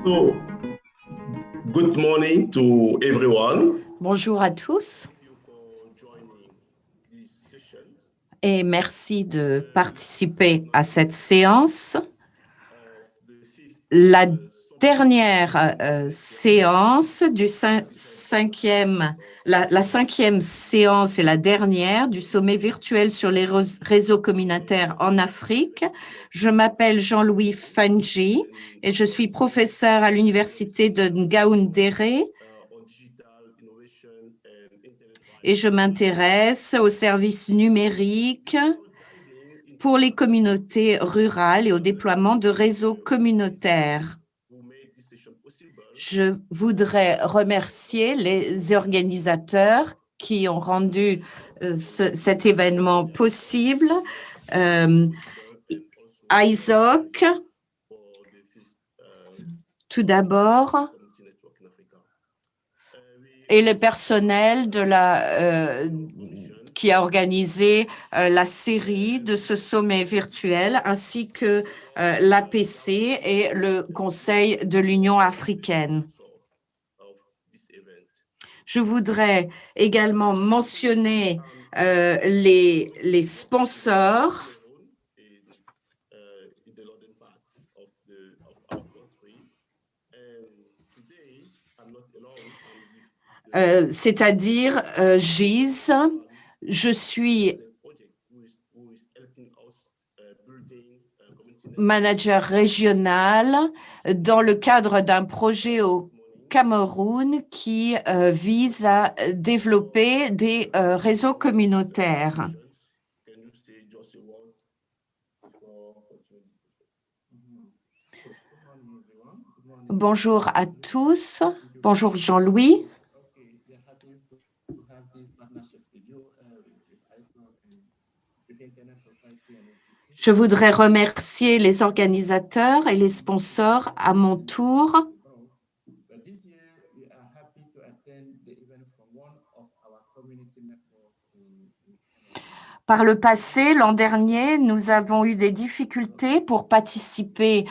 So, good morning to everyone. Bonjour à tous et merci de participer à cette séance. La dernière séance du cinquième, la cinquième séance et la dernière du sommet virtuel sur les réseaux communautaires en Afrique. Je m'appelle Jean-Louis Fanji et je suis professeur à l'université de Ngaoundéré et je m'intéresse aux services numériques pour les communautés rurales et au déploiement de réseaux communautaires. Je voudrais remercier les organisateurs qui ont rendu cet événement possible. ISOC, tout d'abord, et le personnel qui a organisé la série de ce sommet virtuel, ainsi que l'APC et le Conseil de l'Union africaine. Je voudrais également mentionner les sponsors. C'est-à-dire GIZ. Je suis manager régional dans le cadre d'un projet au Cameroun qui vise à développer des réseaux communautaires. Bonjour à tous. Bonjour Jean-Louis. Je voudrais remercier les organisateurs et les sponsors à mon tour. Par le passé, l'an dernier, nous avons eu des difficultés pour participer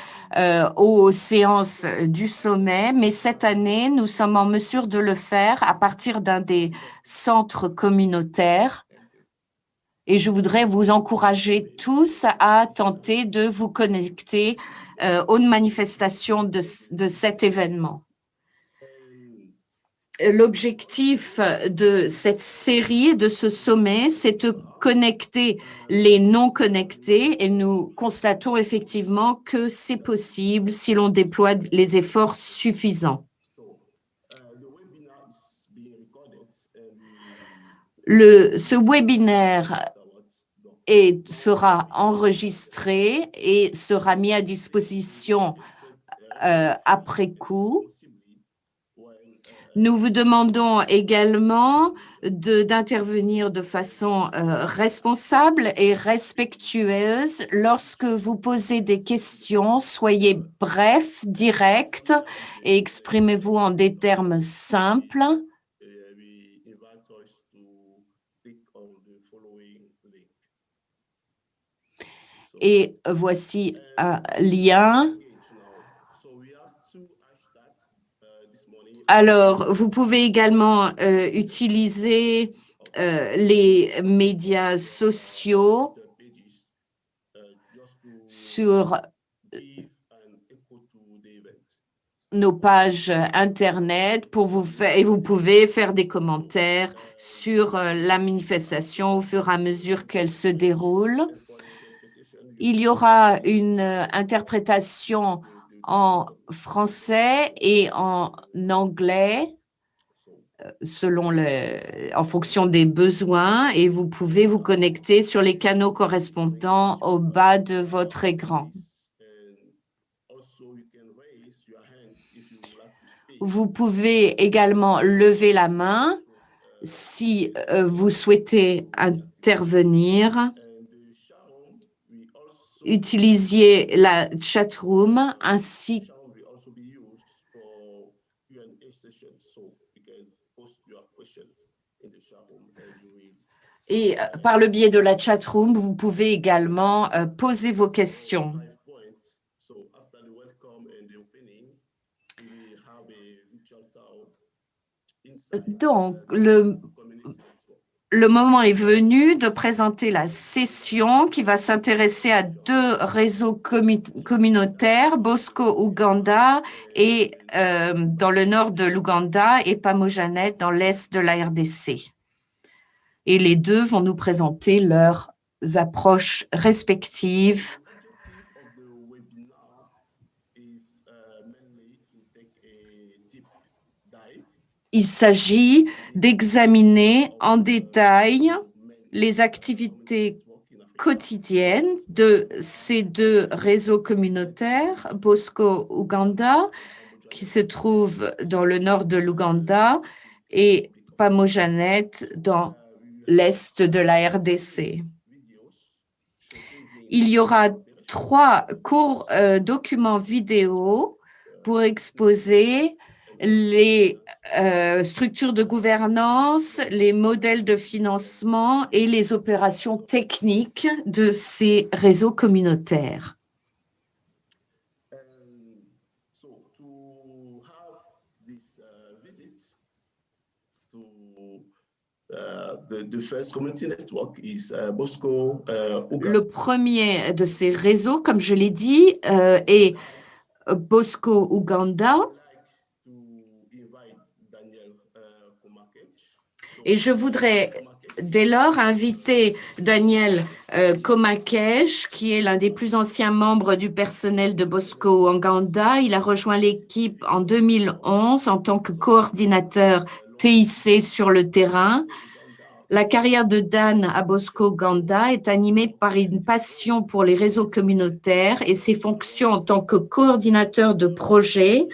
aux séances du sommet, mais cette année, nous sommes en mesure de le faire à partir d'un des centres communautaires. Et je voudrais vous encourager tous à tenter de vous connecter aux manifestations de cet événement. L'objectif de cette série, de ce sommet, c'est de connecter les non-connectés et nous constatons effectivement que c'est possible si l'on déploie les efforts suffisants. Ce webinaire sera enregistré et sera mis à disposition après coup. Nous vous demandons également d'intervenir de façon responsable et respectueuse. Lorsque vous posez des questions, soyez bref, direct et exprimez-vous en des termes simples. Et voici un lien. Alors, vous pouvez également utiliser les médias sociaux sur nos pages Internet et vous pouvez faire des commentaires sur la manifestation au fur et à mesure qu'elle se déroule. Il y aura une interprétation en français et en anglais en fonction des besoins et vous pouvez vous connecter sur les canaux correspondants au bas de votre écran. Vous pouvez également lever la main si vous souhaitez intervenir. Utilisiez la chatroom ainsi et par le biais de la chatroom, vous pouvez également poser vos questions. Donc, le moment est venu de présenter la session qui va s'intéresser à deux réseaux communautaires, Bosco Uganda et dans le nord de l'Ouganda et Pamojanet dans l'est de la RDC. Et les deux vont nous présenter leurs approches respectives. Il s'agit d'examiner en détail les activités quotidiennes de ces deux réseaux communautaires, Bosco Uganda, qui se trouve dans le nord de l'Ouganda, et Pamojanet dans l'est de la RDC. Il y aura 3 courts documents vidéo pour exposer les structures de gouvernance, les modèles de financement et les opérations techniques de ces réseaux communautaires. Le premier de ces réseaux, comme je l'ai dit, est Bosco Uganda. Et je voudrais dès lors inviter Daniel Komakej, qui est l'un des plus anciens membres du personnel de Bosco Uganda. Il a rejoint l'équipe en 2011 en tant que coordinateur TIC sur le terrain. La carrière de Dan à Bosco Uganda est animée par une passion pour les réseaux communautaires et ses fonctions en tant que coordinateur de projet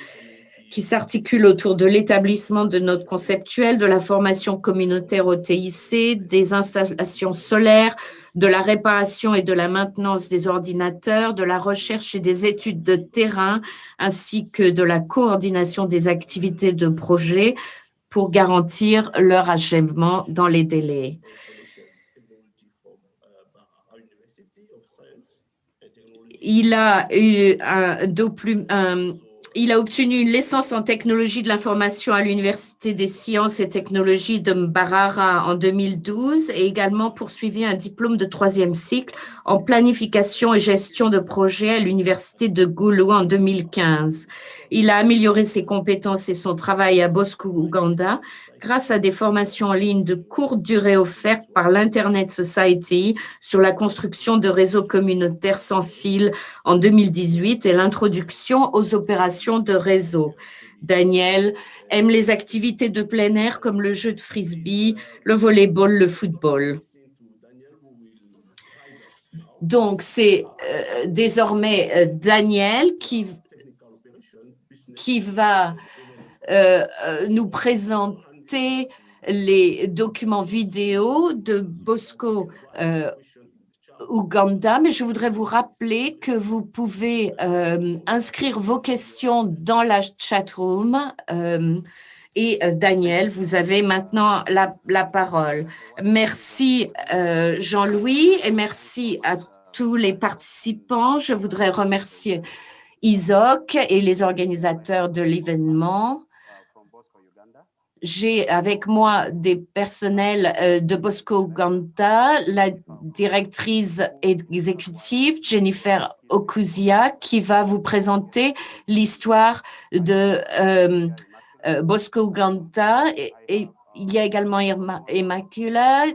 qui s'articule autour de l'établissement de notes conceptuelles, de la formation communautaire au TIC, des installations solaires, de la réparation et de la maintenance des ordinateurs, de la recherche et des études de terrain, ainsi que de la coordination des activités de projet pour garantir leur achèvement dans les délais. Il a obtenu une licence en technologie de l'information à l'Université des sciences et technologies de Mbarara en 2012 et également poursuivi un diplôme de 3e cycle en planification et gestion de projets à l'Université de Gulu en 2015. Il a amélioré ses compétences et son travail à Bosco Uganda grâce à des formations en ligne de courte durée offertes par l'Internet Society sur la construction de réseaux communautaires sans fil en 2018 et l'introduction aux opérations de réseau. Daniel aime les activités de plein air comme le jeu de frisbee, le volleyball, le football. Donc, c'est désormais Daniel qui va nous présenter les documents vidéo de Bosco Uganda, mais je voudrais vous rappeler que vous pouvez inscrire vos questions dans la chatroom. Et Daniel, vous avez maintenant la parole. Merci Jean-Louis et merci à tous les participants. Je voudrais remercier ISOC et les organisateurs de l'événement. J'ai avec moi des personnels de Bosco Uganda, la directrice exécutive Jennifer Okuzia, qui va vous présenter l'histoire de Bosco Uganda. Et il y a également Immacula,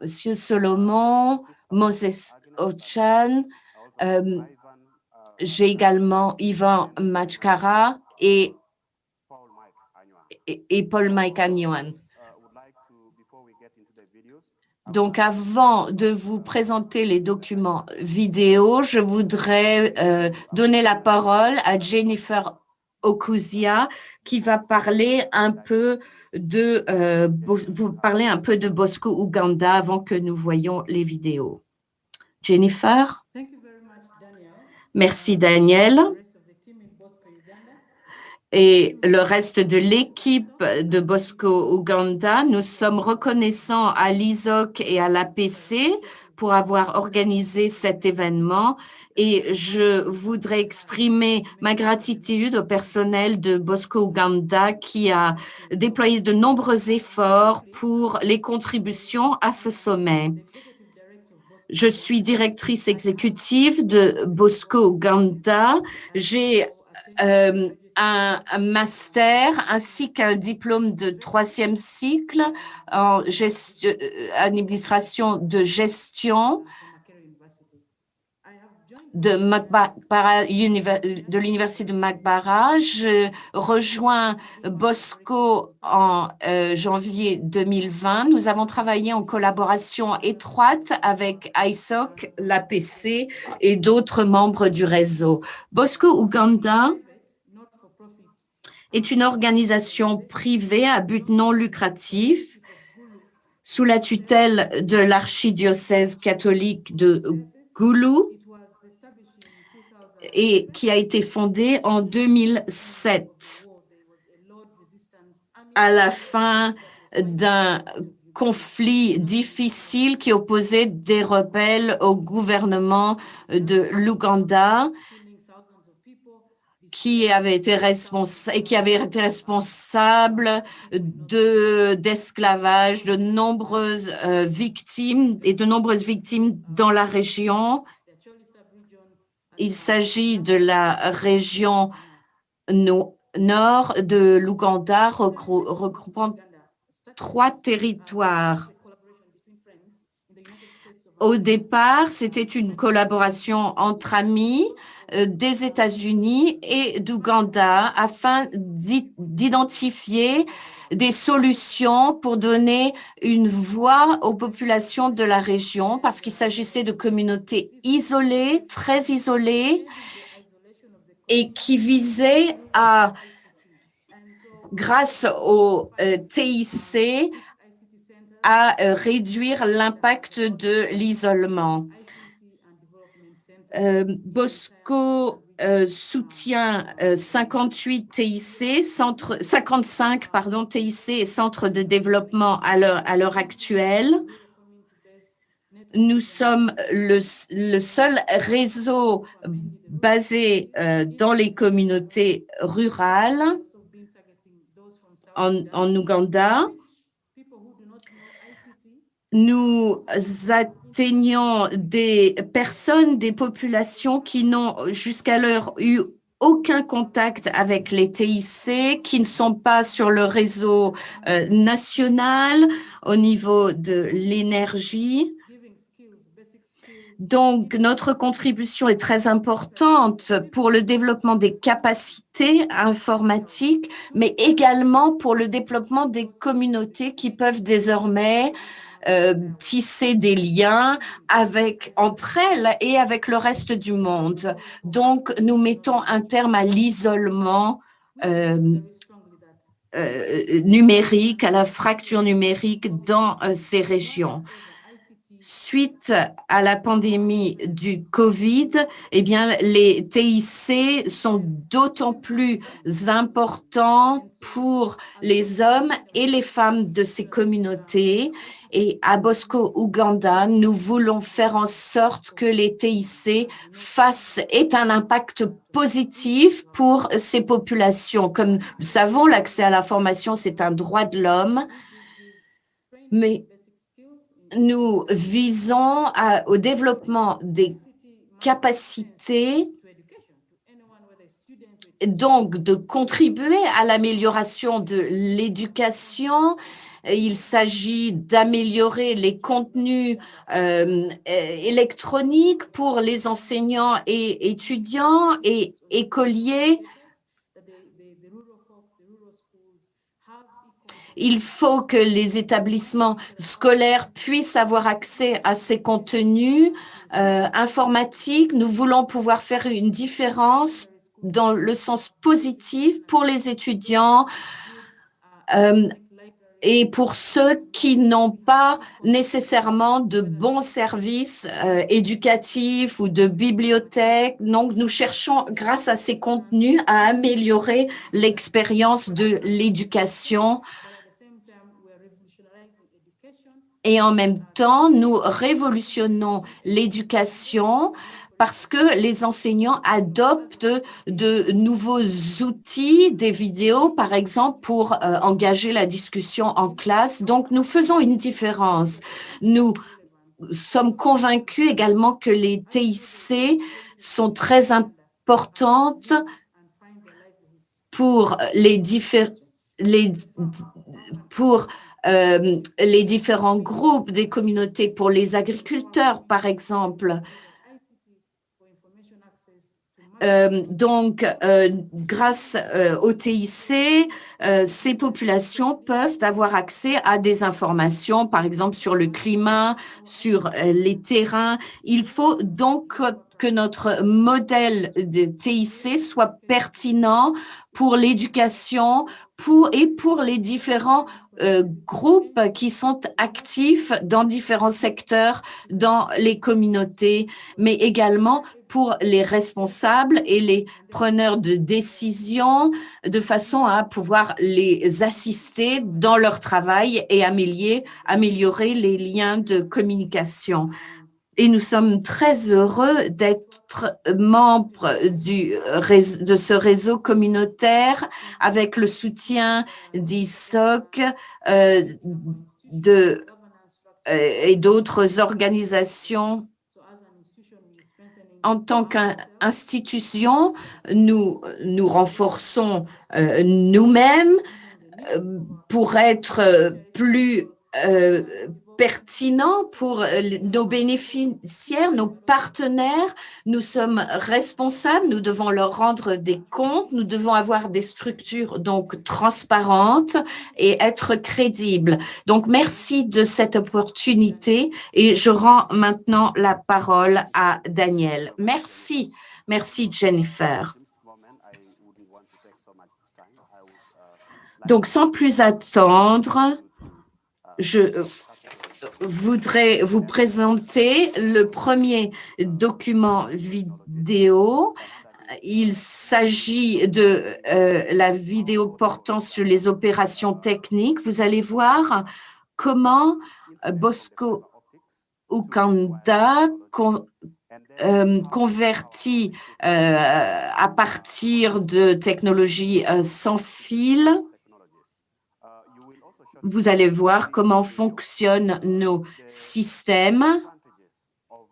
Monsieur Solomon, Moses Ochan. J'ai également Yvan Machkara et Paul Maikaniwan. Donc, avant de vous présenter les documents vidéo, je voudrais donner la parole à Jennifer Okuzia qui va parler un peu vous parler un peu de Bosco Uganda avant que nous voyions les vidéos. Jennifer? Merci Daniel. Et le reste de l'équipe de Bosco Uganda, nous sommes reconnaissants à l'ISOC et à l'APC pour avoir organisé cet événement et je voudrais exprimer ma gratitude au personnel de Bosco Uganda qui a déployé de nombreux efforts pour les contributions à ce sommet. Je suis directrice exécutive de Bosco Uganda. J'ai un master ainsi qu'un diplôme de 3e cycle en administration de gestion de l'université de Macbara. Je rejoins Bosco en janvier 2020. Nous avons travaillé en collaboration étroite avec ISOC, l'APC et d'autres membres du réseau. Bosco Uganda est une organisation privée à but non lucratif sous la tutelle de l'archidiocèse catholique de Gulu et qui a été fondée en 2007 à la fin d'un conflit difficile qui opposait des rebelles au gouvernement de l'Ouganda qui avait été responsable d'esclavage, de nombreuses victimes dans la région. Il s'agit de la région nord de l'Ouganda, regroupant 3 territoires. Au départ, c'était une collaboration entre amis des États-Unis et d'Ouganda afin d'identifier des solutions pour donner une voix aux populations de la région parce qu'il s'agissait de communautés isolées, très isolées et qui visaient à, grâce au TIC, à réduire l'impact de l'isolement. Bosco soutient 55 TIC et centres de développement à l'heure actuelle. Nous sommes le seul réseau basé dans les communautés rurales en Ouganda. Nous atteignons des personnes, des populations qui n'ont jusqu'alors eu aucun contact avec les TIC, qui ne sont pas sur le réseau national au niveau de l'énergie. Donc, notre contribution est très importante pour le développement des capacités informatiques, mais également pour le développement des communautés qui peuvent désormais tisser des liens entre elles et avec le reste du monde. Donc, nous mettons un terme à l'isolement numérique, à la fracture numérique dans ces régions. Suite à la pandémie du Covid, eh bien, les TIC sont d'autant plus importants pour les hommes et les femmes de ces communautés. Et à Bosco Uganda, nous voulons faire en sorte que les TIC aient un impact positif pour ces populations. Comme nous savons, l'accès à l'information, c'est un droit de l'homme, mais nous visons au développement des capacités, donc de contribuer à l'amélioration de l'éducation. Il s'agit d'améliorer les contenus électroniques pour les enseignants et étudiants et écoliers. Il faut que les établissements scolaires puissent avoir accès à ces contenus informatiques. Nous voulons pouvoir faire une différence dans le sens positif pour les étudiants et pour ceux qui n'ont pas nécessairement de bons services éducatifs ou de bibliothèques. Donc, nous cherchons, grâce à ces contenus, à améliorer l'expérience de l'éducation. Et en même temps, nous révolutionnons l'éducation parce que les enseignants adoptent de nouveaux outils, des vidéos, par exemple, pour engager la discussion en classe. Donc, nous faisons une différence. Nous sommes convaincus également que les TIC sont très importantes pour pour les différents groupes des communautés, pour les agriculteurs, par exemple. Donc, grâce au TIC, ces populations peuvent avoir accès à des informations, par exemple sur le climat, sur les terrains. Il faut donc que notre modèle de TIC soit pertinent pour l'éducation et pour les différents groupes qui sont actifs dans différents secteurs dans les communautés, mais également pour les responsables et les preneurs de décision, de façon à pouvoir les assister dans leur travail et améliorer les liens de communication. Et nous sommes très heureux d'être membres de ce réseau communautaire avec le soutien d'ISOC et d'autres organisations. En tant qu'institution, nous renforçons nous-mêmes pour être plus pertinent pour nos bénéficiaires, nos partenaires. Nous sommes responsables, nous devons leur rendre des comptes, nous devons avoir des structures donc transparentes et être crédibles. Donc, merci de cette opportunité et je rends maintenant la parole à Daniel. Merci. Merci, Jennifer. Donc, sans plus attendre, je voudrais vous présenter le premier document vidéo. Il s'agit de la vidéo portant sur les opérations techniques. Vous allez voir comment Bosco Uganda convertit à partir de technologies sans fil. Vous allez voir comment fonctionnent nos systèmes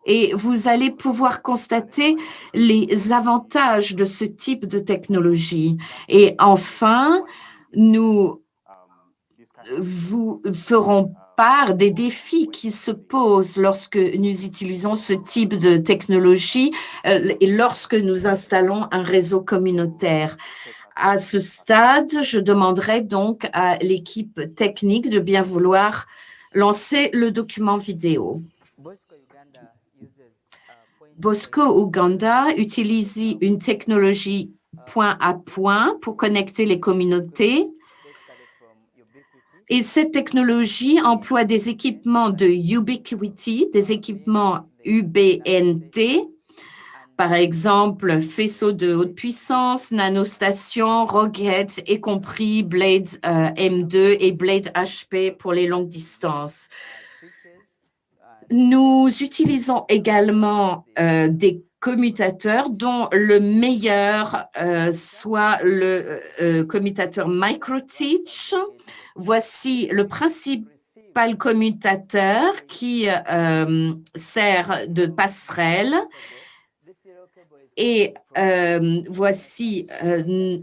et vous allez pouvoir constater les avantages de ce type de technologie. Et enfin, nous vous ferons part des défis qui se posent lorsque nous utilisons ce type de technologie et lorsque nous installons un réseau communautaire. À ce stade, je demanderai donc à l'équipe technique de bien vouloir lancer le document vidéo. Bosco Uganda utilise une technologie point à point pour connecter les communautés. Et cette technologie emploie des équipements de Ubiquiti, des équipements UBNT, par exemple, faisceaux de haute puissance, nanostations, Rockets, y compris Blade M2 et Blade HP pour les longues distances. Nous utilisons également des commutateurs dont le meilleur soit le commutateur MicroTeach. Voici le principal commutateur qui sert de passerelle. Et voici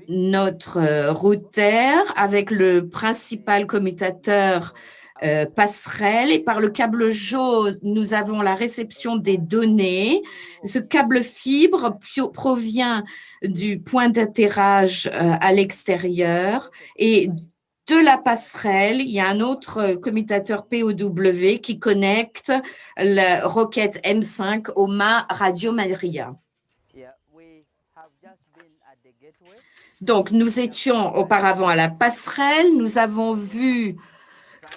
notre routeur avec le principal commutateur passerelle. Et par le câble jaune, nous avons la réception des données. Ce câble fibre provient du point d'atterrage à l'extérieur. Et de la passerelle, il y a un autre commutateur POW qui connecte le Rocket M5 au mât Radio Maria. Donc, nous étions auparavant à la passerelle. Nous avons vu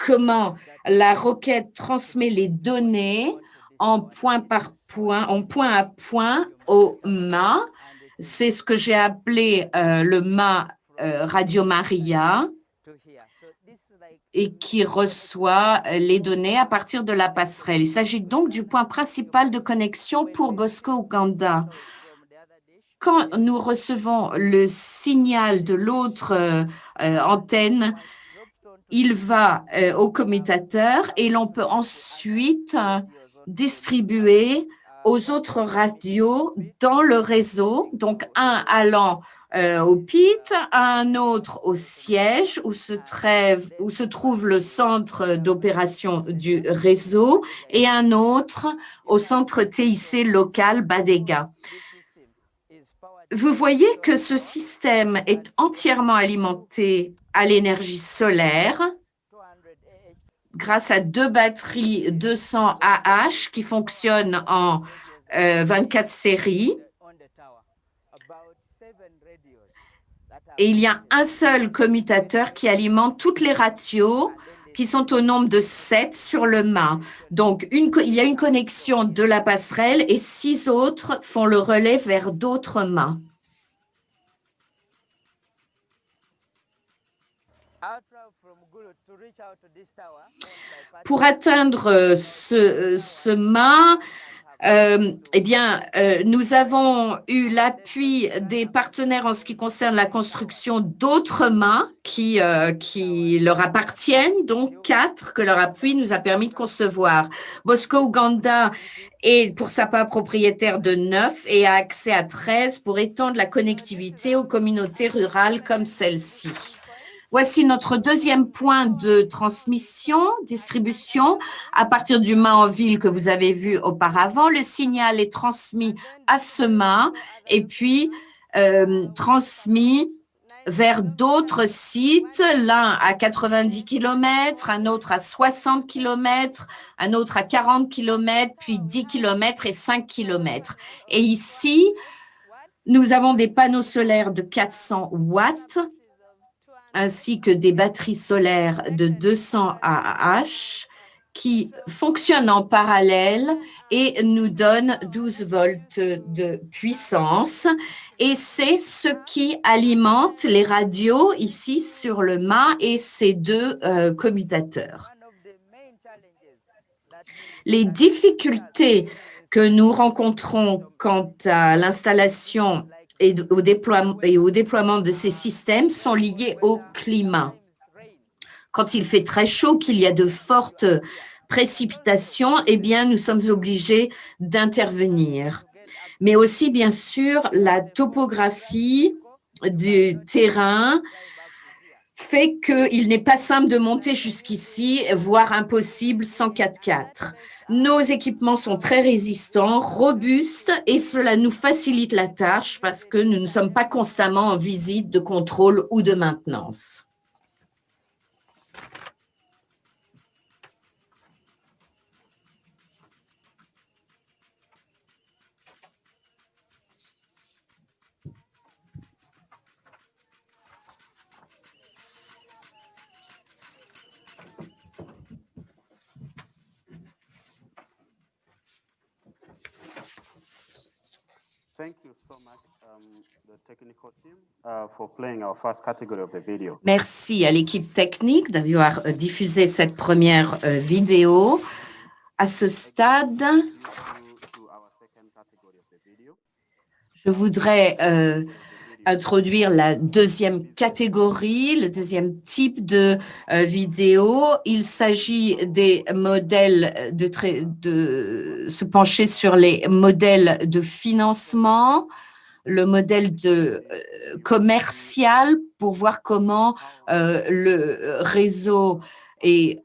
comment la roquette transmet les données en point à point au mât. C'est ce que j'ai appelé le mât Radio Maria. et qui reçoit les données à partir de la passerelle. Il s'agit donc du point principal de connexion pour Bosco Ouganda. Quand nous recevons le signal de l'autre antenne, il va au commutateur et l'on peut ensuite distribuer aux autres radios dans le réseau, donc un allant au pit, un autre au siège où se trouve le centre d'opération du réseau et un autre au centre TIC local Badega. Vous voyez que ce système est entièrement alimenté à l'énergie solaire grâce à 2 batteries 200 AH qui fonctionnent en 24 séries. Et il y a un seul commutateur qui alimente toutes les radios qui sont au nombre de 7 sur le mât. Donc, il y a une connexion de la passerelle et 6 autres font le relais vers d'autres mâts. Pour atteindre ce mât, nous avons eu l'appui des partenaires en ce qui concerne la construction d'autres mâts qui leur appartiennent, donc 4 que leur appui nous a permis de concevoir. Bosco Ouganda est pour sa part propriétaire de 9 et a accès à 13 pour étendre la connectivité aux communautés rurales comme celle-ci. Voici notre deuxième point de transmission, distribution. À partir du mât en ville que vous avez vu auparavant, le signal est transmis à ce mât et puis transmis vers d'autres sites, l'un à 90 km, un autre à 60 km, un autre à 40 km, puis 10 km et 5 km. Et ici, nous avons des panneaux solaires de 400 watts, ainsi que des batteries solaires de 200 AH qui fonctionnent en parallèle et nous donnent 12 volts de puissance. Et c'est ce qui alimente les radios ici sur le mât et ces 2 commutateurs. Les difficultés que nous rencontrons quant à l'installation et au déploiement de ces systèmes sont liés au climat. Quand il fait très chaud, qu'il y a de fortes précipitations, eh bien, nous sommes obligés d'intervenir. Mais aussi, bien sûr, la topographie du terrain fait qu'il n'est pas simple de monter jusqu'ici, voire impossible sans 4x4. Nos équipements sont très résistants, robustes et cela nous facilite la tâche parce que nous ne sommes pas constamment en visite de contrôle ou de maintenance. Merci à l'équipe technique d'avoir diffusé cette première vidéo. À ce stade, je voudrais introduire la deuxième catégorie, le deuxième type de vidéo. Il s'agit des modèles de se pencher sur les modèles de financement, le modèle commercial pour voir comment le réseau est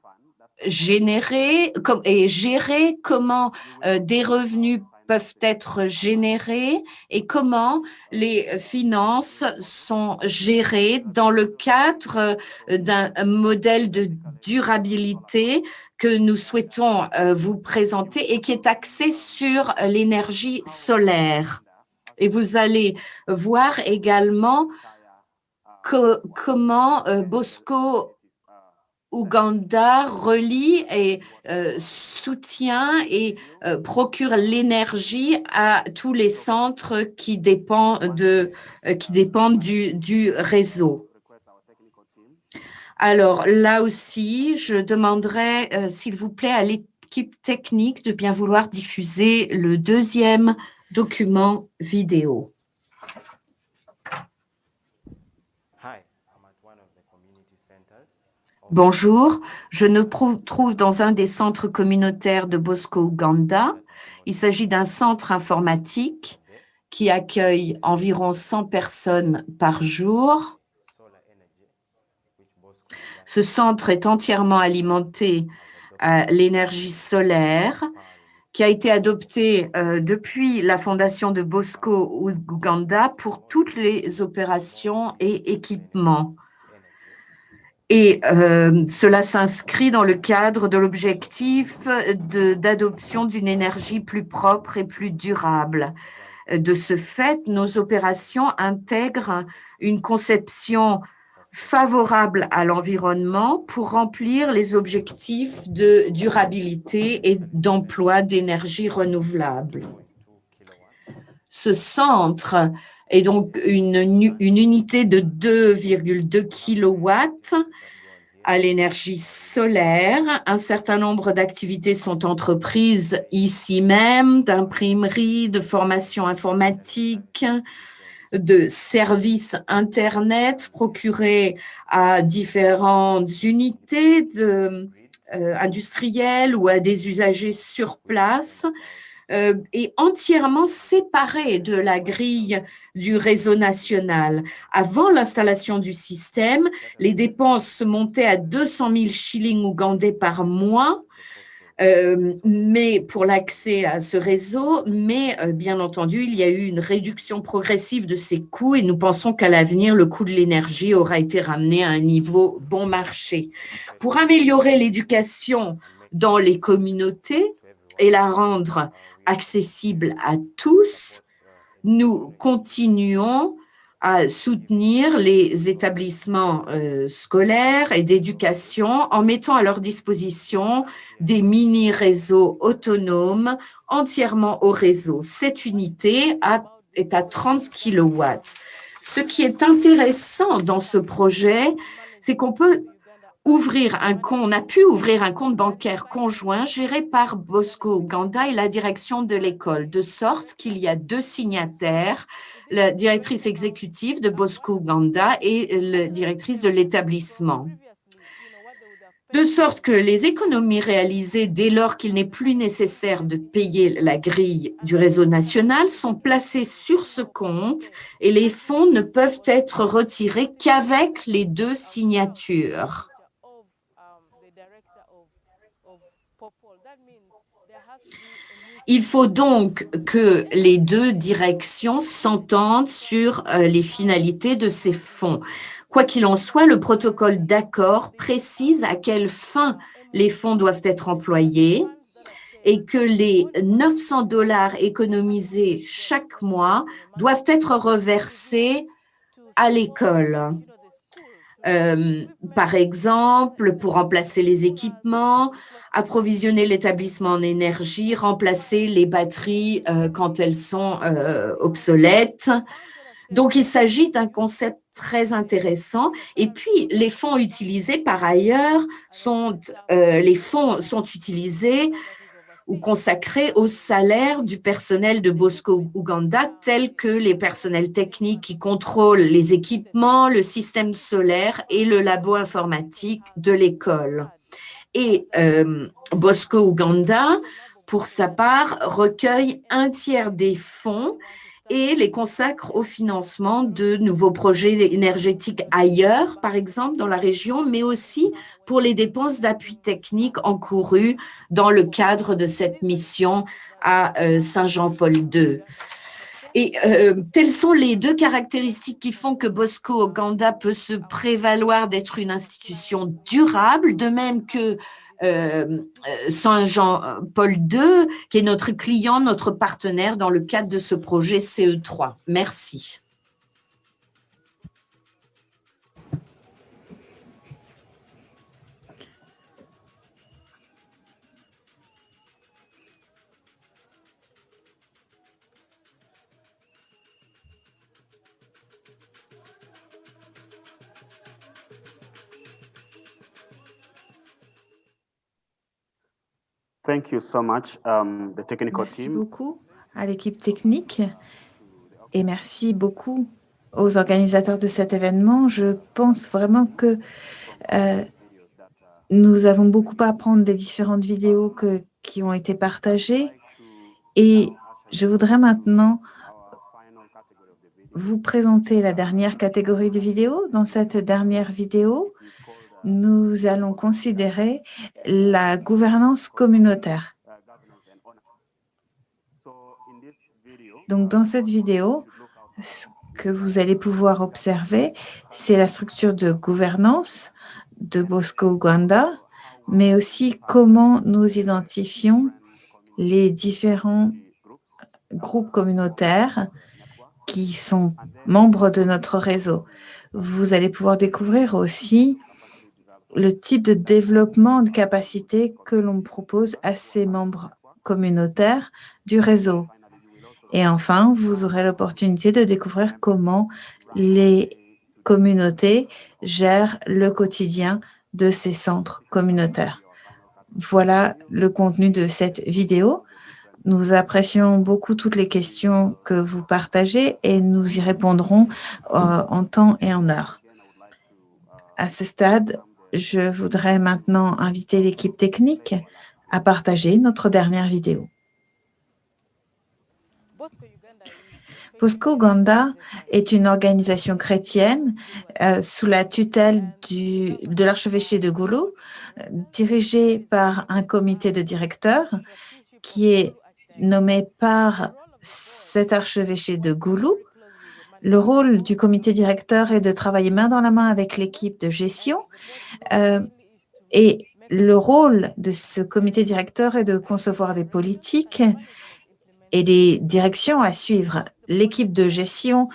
généré et géré, comment des revenus peuvent être générés et comment les finances sont gérées dans le cadre d'un modèle de durabilité que nous souhaitons vous présenter et qui est axé sur l'énergie solaire. Et vous allez voir également comment Bosco Ouganda relie et soutient et procure l'énergie à tous les centres qui dépendent du réseau. Alors là aussi, je demanderai, s'il vous plaît, à l'équipe technique de bien vouloir diffuser le deuxième document vidéo. Bonjour, je me trouve dans un des centres communautaires de Bosco, Ouganda. Il s'agit d'un centre informatique qui accueille environ 100 personnes par jour. Ce centre est entièrement alimenté à l'énergie solaire qui a été adopté depuis la fondation de Bosco, Ouganda, pour toutes les opérations et équipements. Et cela s'inscrit dans le cadre de l'objectif d'adoption d'une énergie plus propre et plus durable. De ce fait, nos opérations intègrent une conception favorable à l'environnement pour remplir les objectifs de durabilité et d'emploi d'énergie renouvelable. Ce centre est donc une unité de 2,2 kilowatts à l'énergie solaire. Un certain nombre d'activités sont entreprises ici même, d'imprimerie, de formation informatique, de services Internet procurés à différentes unités industrielles ou à des usagers sur place, est entièrement séparé de la grille du réseau national. Avant l'installation du système, les dépenses montaient à 200 000 shillings ougandais par mois, mais pour l'accès à ce réseau, mais bien entendu, il y a eu une réduction progressive de ces coûts et nous pensons qu'à l'avenir, le coût de l'énergie aura été ramené à un niveau bon marché. Pour améliorer l'éducation dans les communautés et la rendre accessible à tous, nous continuons à soutenir les établissements scolaires et d'éducation en mettant à leur disposition des mini-réseaux autonomes entièrement au réseau. Cette unité est à 30 kilowatts. Ce qui est intéressant dans ce projet, c'est qu'on peut on a pu ouvrir un compte bancaire conjoint géré par Bosco Ouganda et la direction de l'école, de sorte qu'il y a deux signataires, la directrice exécutive de Bosco Ouganda et la directrice de l'établissement. De sorte que les économies réalisées dès lors qu'il n'est plus nécessaire de payer la grille du réseau national sont placées sur ce compte et les fonds ne peuvent être retirés qu'avec les deux signatures. Il faut donc que les deux directions s'entendent sur les finalités de ces fonds. Quoi qu'il en soit, le protocole d'accord précise à quelle fin les fonds doivent être employés et que les $900 économisés chaque mois doivent être reversés à l'école. Par exemple, pour remplacer les équipements, approvisionner l'établissement en énergie, remplacer les batteries quand elles sont obsolètes. Donc, il s'agit d'un concept très intéressant. Et puis, les fonds utilisés, par ailleurs, sont utilisés ou consacrés au salaire du personnel de Bosco Ouganda, tels que les personnels techniques qui contrôlent les équipements, le système solaire et le labo informatique de l'école. Et Bosco Ouganda, pour sa part, recueille un tiers des fonds et les consacre au financement de nouveaux projets énergétiques ailleurs, par exemple dans la région, mais aussi pour les dépenses d'appui technique encourues dans le cadre de cette mission à Saint-Jean-Paul II. Et telles sont les deux caractéristiques qui font que Bosco Ouganda peut se prévaloir d'être une institution durable, de même que Saint-Jean-Paul II, qui est notre client, notre partenaire dans le cadre de ce projet CE3. Merci. Merci beaucoup à l'équipe technique et merci beaucoup aux organisateurs de cet événement. Je pense vraiment que nous avons beaucoup à apprendre des différentes vidéos qui ont été partagées et je voudrais maintenant vous présenter la dernière catégorie de vidéos. Dans cette dernière vidéo, nous allons considérer la gouvernance communautaire. Donc, dans cette vidéo, ce que vous allez pouvoir observer, c'est la structure de gouvernance de Bosco Uganda, mais aussi comment nous identifions les différents groupes communautaires qui sont membres de notre réseau. Vous allez pouvoir découvrir aussi le type de développement de capacité que l'on propose à ces membres communautaires du réseau. Et enfin, vous aurez l'opportunité de découvrir comment les communautés gèrent le quotidien de ces centres communautaires. Voilà le contenu de cette vidéo. Nous apprécions beaucoup toutes les questions que vous partagez et nous y répondrons en temps et en heure. À ce stade, je voudrais maintenant inviter l'équipe technique à partager notre dernière vidéo. Bosco Uganda est une organisation chrétienne sous la tutelle de l'archevêché de Gulu, dirigée par un comité de directeurs qui est nommé par cet archevêché de Gulu. Le rôle du comité directeur est de travailler main dans la main avec l'équipe de gestion et le rôle de ce comité directeur est de concevoir des politiques et des directions à suivre. L'équipe de gestion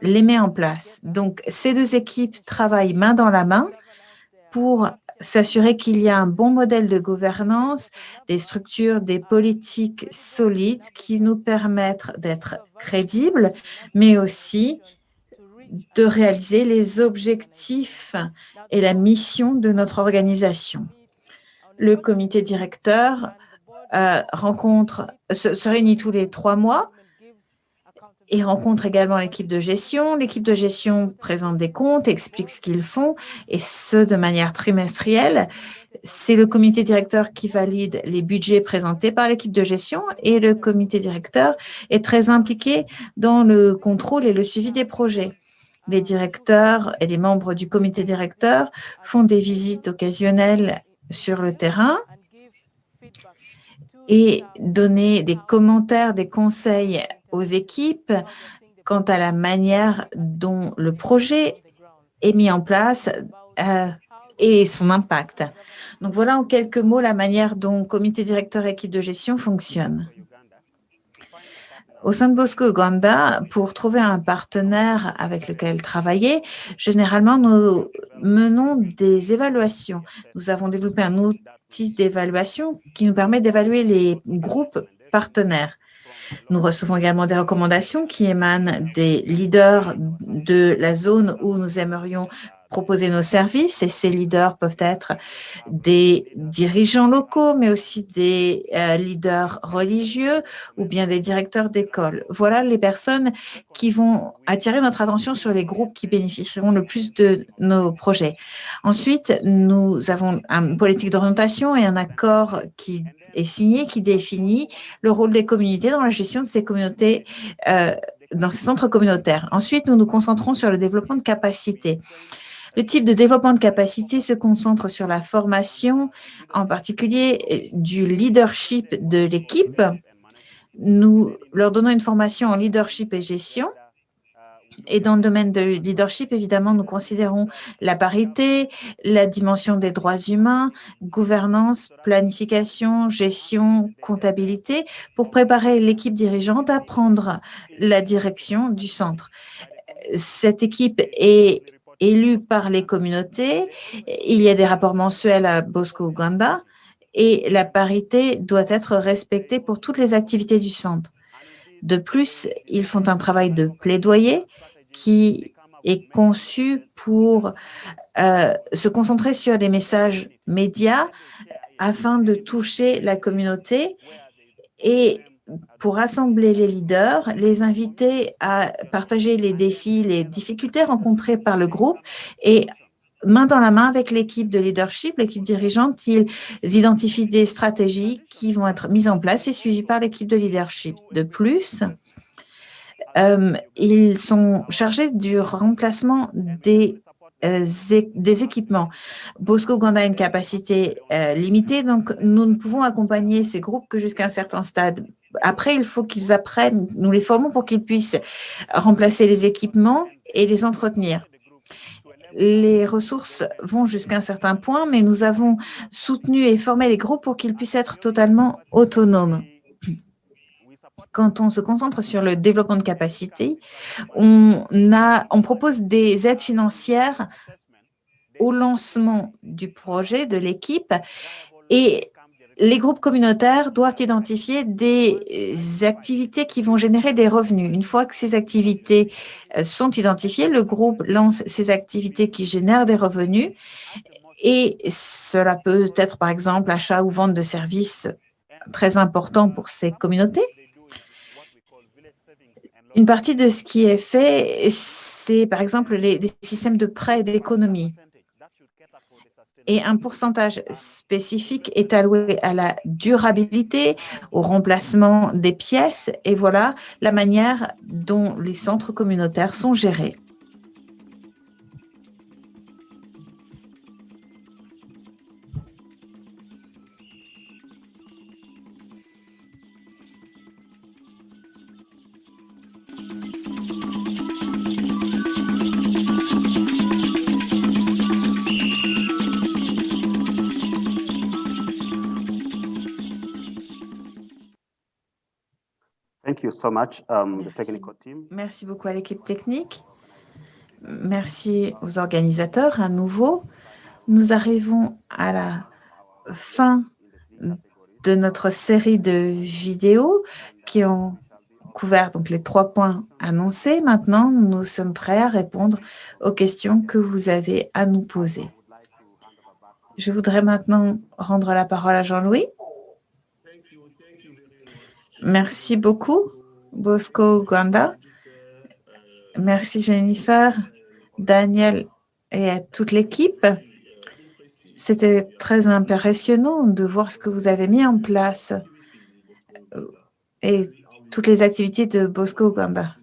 les met en place. Donc, ces deux équipes travaillent main dans la main pour s'assurer qu'il y a un bon modèle de gouvernance, des structures, des politiques solides qui nous permettent d'être crédibles, mais aussi de réaliser les objectifs et la mission de notre organisation. Le comité directeur se réunit tous les 3 mois et rencontre également l'équipe de gestion. L'équipe de gestion présente des comptes, explique ce qu'ils font, et ce, de manière trimestrielle. C'est le comité directeur qui valide les budgets présentés par l'équipe de gestion et le comité directeur est très impliqué dans le contrôle et le suivi des projets. Les directeurs et les membres du comité directeur font des visites occasionnelles sur le terrain et donner des commentaires, des conseils aux équipes quant à la manière dont le projet est mis en place et son impact. Donc voilà en quelques mots la manière dont comité directeur et équipe de gestion fonctionnent. Au sein de Bosco Uganda, pour trouver un partenaire avec lequel travailler, généralement, nous menons des évaluations. Nous avons développé un outil d'évaluation qui nous permet d'évaluer les groupes partenaires. Nous recevons également des recommandations qui émanent des leaders de la zone où nous aimerions proposer nos services, et ces leaders peuvent être des dirigeants locaux, mais aussi des leaders religieux ou bien des directeurs d'école. Voilà les personnes qui vont attirer notre attention sur les groupes qui bénéficieront le plus de nos projets. Ensuite, nous avons une politique d'orientation et un accord qui est signé, qui définit le rôle des communautés dans la gestion de ces communautés, dans ces centres communautaires. Ensuite, nous nous concentrons sur le développement de capacités. Le type de développement de capacité se concentre sur la formation, en particulier du leadership de l'équipe. Nous leur donnons une formation en leadership et gestion. Et dans le domaine de leadership, évidemment, nous considérons la parité, la dimension des droits humains, gouvernance, planification, gestion, comptabilité, pour préparer l'équipe dirigeante à prendre la direction du centre. Cette équipe est élue par les communautés. Il y a des rapports mensuels à Bosco Uganda et la parité doit être respectée pour toutes les activités du centre. De plus, ils font un travail de plaidoyer qui est conçu pour se concentrer sur les messages médias afin de toucher la communauté et pour rassembler les leaders, les inviter à partager les défis, les difficultés rencontrées par le groupe et main dans la main avec l'équipe de leadership, l'équipe dirigeante, ils identifient des stratégies qui vont être mises en place et suivies par l'équipe de leadership. De plus, ils sont chargés du remplacement des équipements. Bosco Uganda a une capacité limitée, donc nous ne pouvons accompagner ces groupes que jusqu'à un certain stade. Après, il faut qu'ils apprennent, nous les formons pour qu'ils puissent remplacer les équipements et les entretenir. Les ressources vont jusqu'à un certain point, mais nous avons soutenu et formé les groupes pour qu'ils puissent être totalement autonomes. Quand on se concentre sur le développement de capacité, on propose des aides financières au lancement du projet, de l'équipe, et les groupes communautaires doivent identifier des activités qui vont générer des revenus. Une fois que ces activités sont identifiées, le groupe lance ces activités qui génèrent des revenus et cela peut être par exemple achat ou vente de services très importants pour ces communautés. Une partie de ce qui est fait, c'est par exemple les systèmes de prêts et d'économie. Et un pourcentage spécifique est alloué à la durabilité, au remplacement des pièces, et voilà la manière dont les centres communautaires sont gérés. Merci beaucoup à l'équipe technique. Merci aux organisateurs à nouveau. Nous arrivons à la fin de notre série de vidéos qui ont couvert donc les 3 points annoncés. Maintenant, nous sommes prêts à répondre aux questions que vous avez à nous poser. Je voudrais maintenant rendre la parole à Jean-Louis. Merci beaucoup, Bosco Uganda. Merci Jennifer, Daniel et à toute l'équipe. C'était très impressionnant de voir ce que vous avez mis en place et toutes les activités de Bosco Uganda.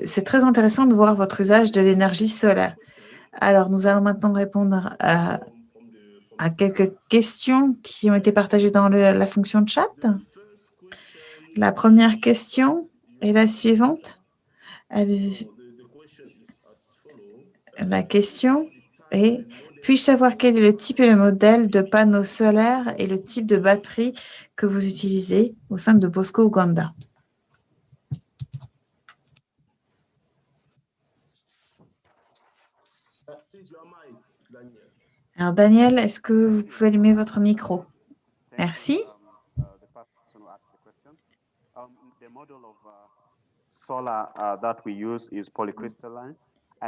C'est très intéressant de voir votre usage de l'énergie solaire. Alors, nous allons maintenant répondre à quelques questions qui ont été partagées dans la fonction de chat. La première question est la suivante. La question est: puis-je savoir quel est le type et le modèle de panneaux solaires et le type de batterie que vous utilisez au sein de Bosco Uganda? Alors, Daniel, est-ce que vous pouvez allumer votre micro? Merci.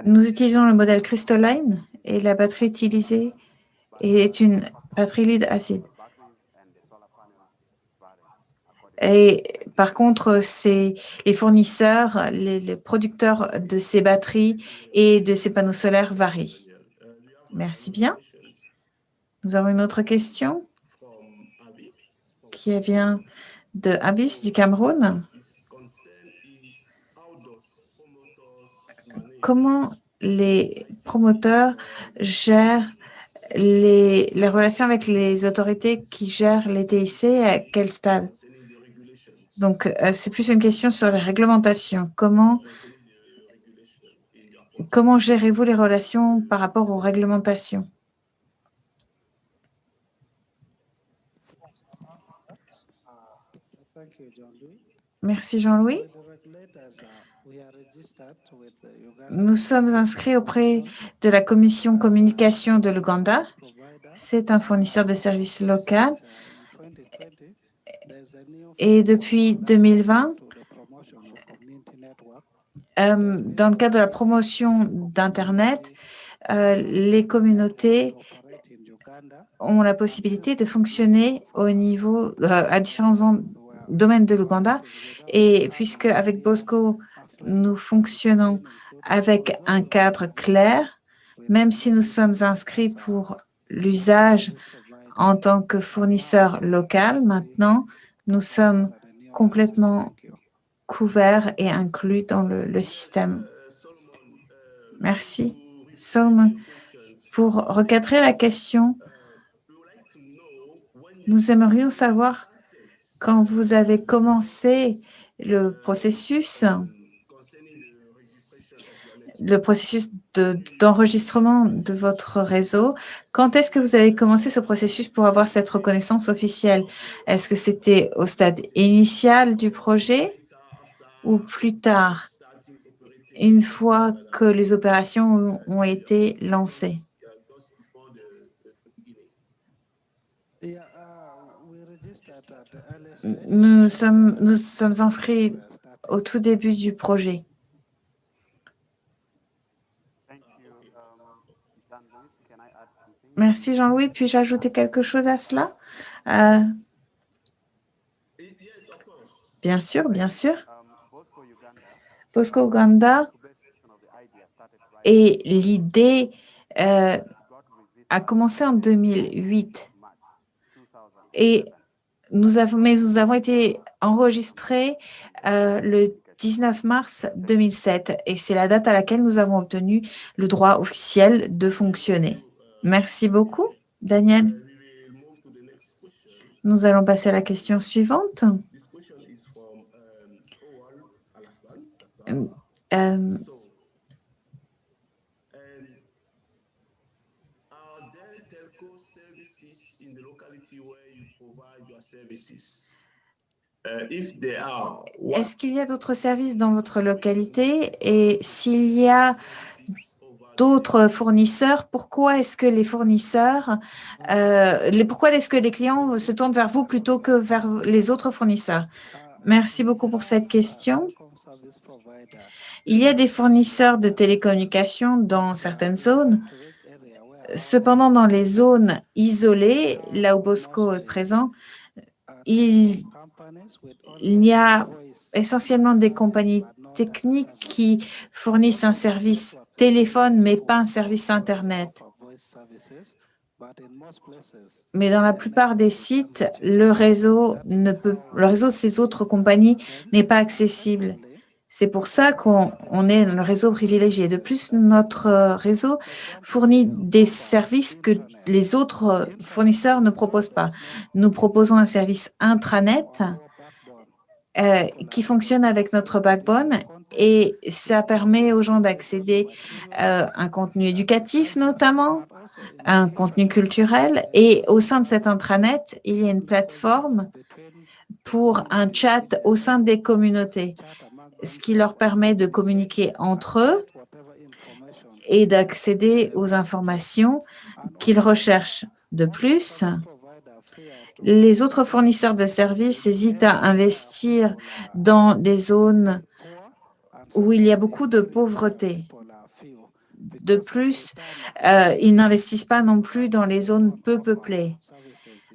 Nous utilisons le modèle crystalline et la batterie utilisée est une batterie lead-acide. Et par contre, c'est les fournisseurs, les producteurs de ces batteries et de ces panneaux solaires varient. Merci bien. Nous avons une autre question qui vient de Abyss du Cameroun. Comment les promoteurs gèrent les relations avec les autorités qui gèrent les TIC et à quel stade? Donc, c'est plus une question sur les réglementations. Comment gérez-vous les relations par rapport aux réglementations? Merci Jean-Louis. Nous sommes inscrits auprès de la Commission Communication de l'Ouganda. C'est un fournisseur de services local. Et depuis 2020, dans le cadre de la promotion d'Internet, les communautés ont la possibilité de fonctionner au niveau, à différents domaines de l'Ouganda. Et puisque avec Bosco, nous fonctionnons avec un cadre clair, même si nous sommes inscrits pour l'usage en tant que fournisseur local, maintenant, nous sommes complètement couverts et inclus dans le système. Merci. Solomon, pour recadrer la question, nous aimerions savoir quand vous avez commencé le processus d'enregistrement de votre réseau, quand est-ce que vous avez commencé ce processus pour avoir cette reconnaissance officielle? Est-ce que c'était au stade initial du projet ou plus tard, une fois que les opérations ont été lancées? Nous sommes inscrits au tout début du projet. Merci Jean-Louis. Puis-je ajouter quelque chose à cela? Bien sûr, bien sûr. Bosco Uganda et l'idée a commencé en 2008. Et nous avons été enregistrés le 19 mars 2007 et c'est la date à laquelle nous avons obtenu le droit officiel de fonctionner. Merci beaucoup, Daniel. Nous allons passer à la question suivante. Est-ce qu'il y a d'autres services dans votre localité? Et s'il y a d'autres fournisseurs, pourquoi est-ce que les fournisseurs, pourquoi est-ce que les clients se tournent vers vous plutôt que vers les autres fournisseurs? Merci beaucoup pour cette question. Il y a des fournisseurs de télécommunications dans certaines zones. Cependant, dans les zones isolées, là où Bosco est présent, il y a essentiellement des compagnies techniques qui fournissent un service téléphone, mais pas un service Internet. Mais dans la plupart des sites, le réseau de ces autres compagnies n'est pas accessible. C'est pour ça qu'on est dans le réseau privilégié. De plus, notre réseau fournit des services que les autres fournisseurs ne proposent pas. Nous proposons un service intranet qui fonctionne avec notre backbone et ça permet aux gens d'accéder à un contenu éducatif notamment, un contenu culturel. Et au sein de cet intranet, il y a une plateforme pour un chat au sein des communautés, ce qui leur permet de communiquer entre eux et d'accéder aux informations qu'ils recherchent. De plus, les autres fournisseurs de services hésitent à investir dans les zones où il y a beaucoup de pauvreté. De plus, ils n'investissent pas non plus dans les zones peu peuplées.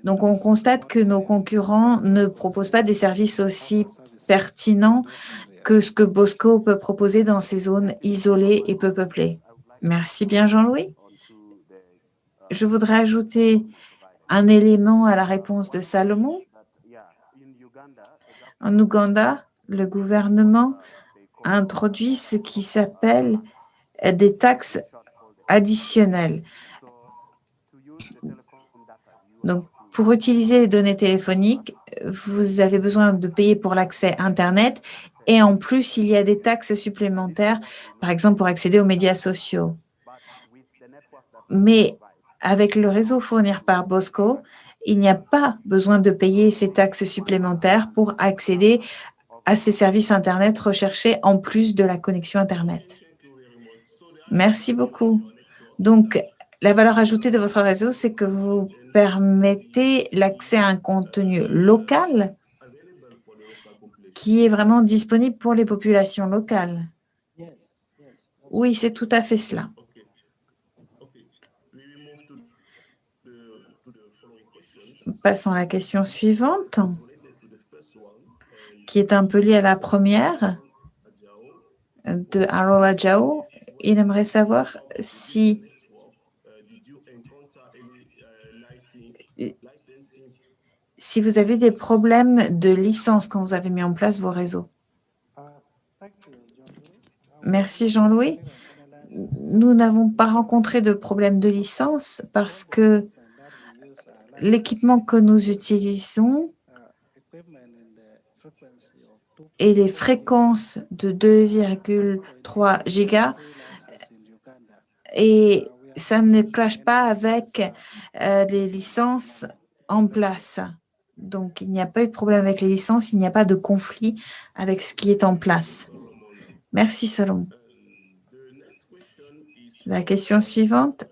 Donc, on constate que nos concurrents ne proposent pas des services aussi pertinents que ce que Bosco peut proposer dans ces zones isolées et peu peuplées. Merci bien, Jean-Louis. Je voudrais ajouter un élément à la réponse de Salomon. En Ouganda, le gouvernement a introduit ce qui s'appelle des taxes additionnelles. Donc, pour utiliser les données téléphoniques, vous avez besoin de payer pour l'accès Internet et en plus, il y a des taxes supplémentaires, par exemple pour accéder aux médias sociaux. Mais avec le réseau fourni par Bosco, il n'y a pas besoin de payer ces taxes supplémentaires pour accéder à ces services Internet recherchés en plus de la connexion Internet. Merci beaucoup. Donc, la valeur ajoutée de votre réseau, c'est que vous permettez l'accès à un contenu local qui est vraiment disponible pour les populations locales. Oui, c'est tout à fait cela. Passons à la question suivante, qui est un peu liée à la première de Harold Adjao. Il aimerait savoir si vous avez des problèmes de licence quand vous avez mis en place vos réseaux. Merci Jean-Louis. Nous n'avons pas rencontré de problème de licence parce que l'équipement que nous utilisons et les fréquences de 2,3 gigas et ça ne clash pas avec les licences en place. Donc, il n'y a pas eu de problème avec les licences, il n'y a pas de conflit avec ce qui est en place. Merci, Salomon. La question suivante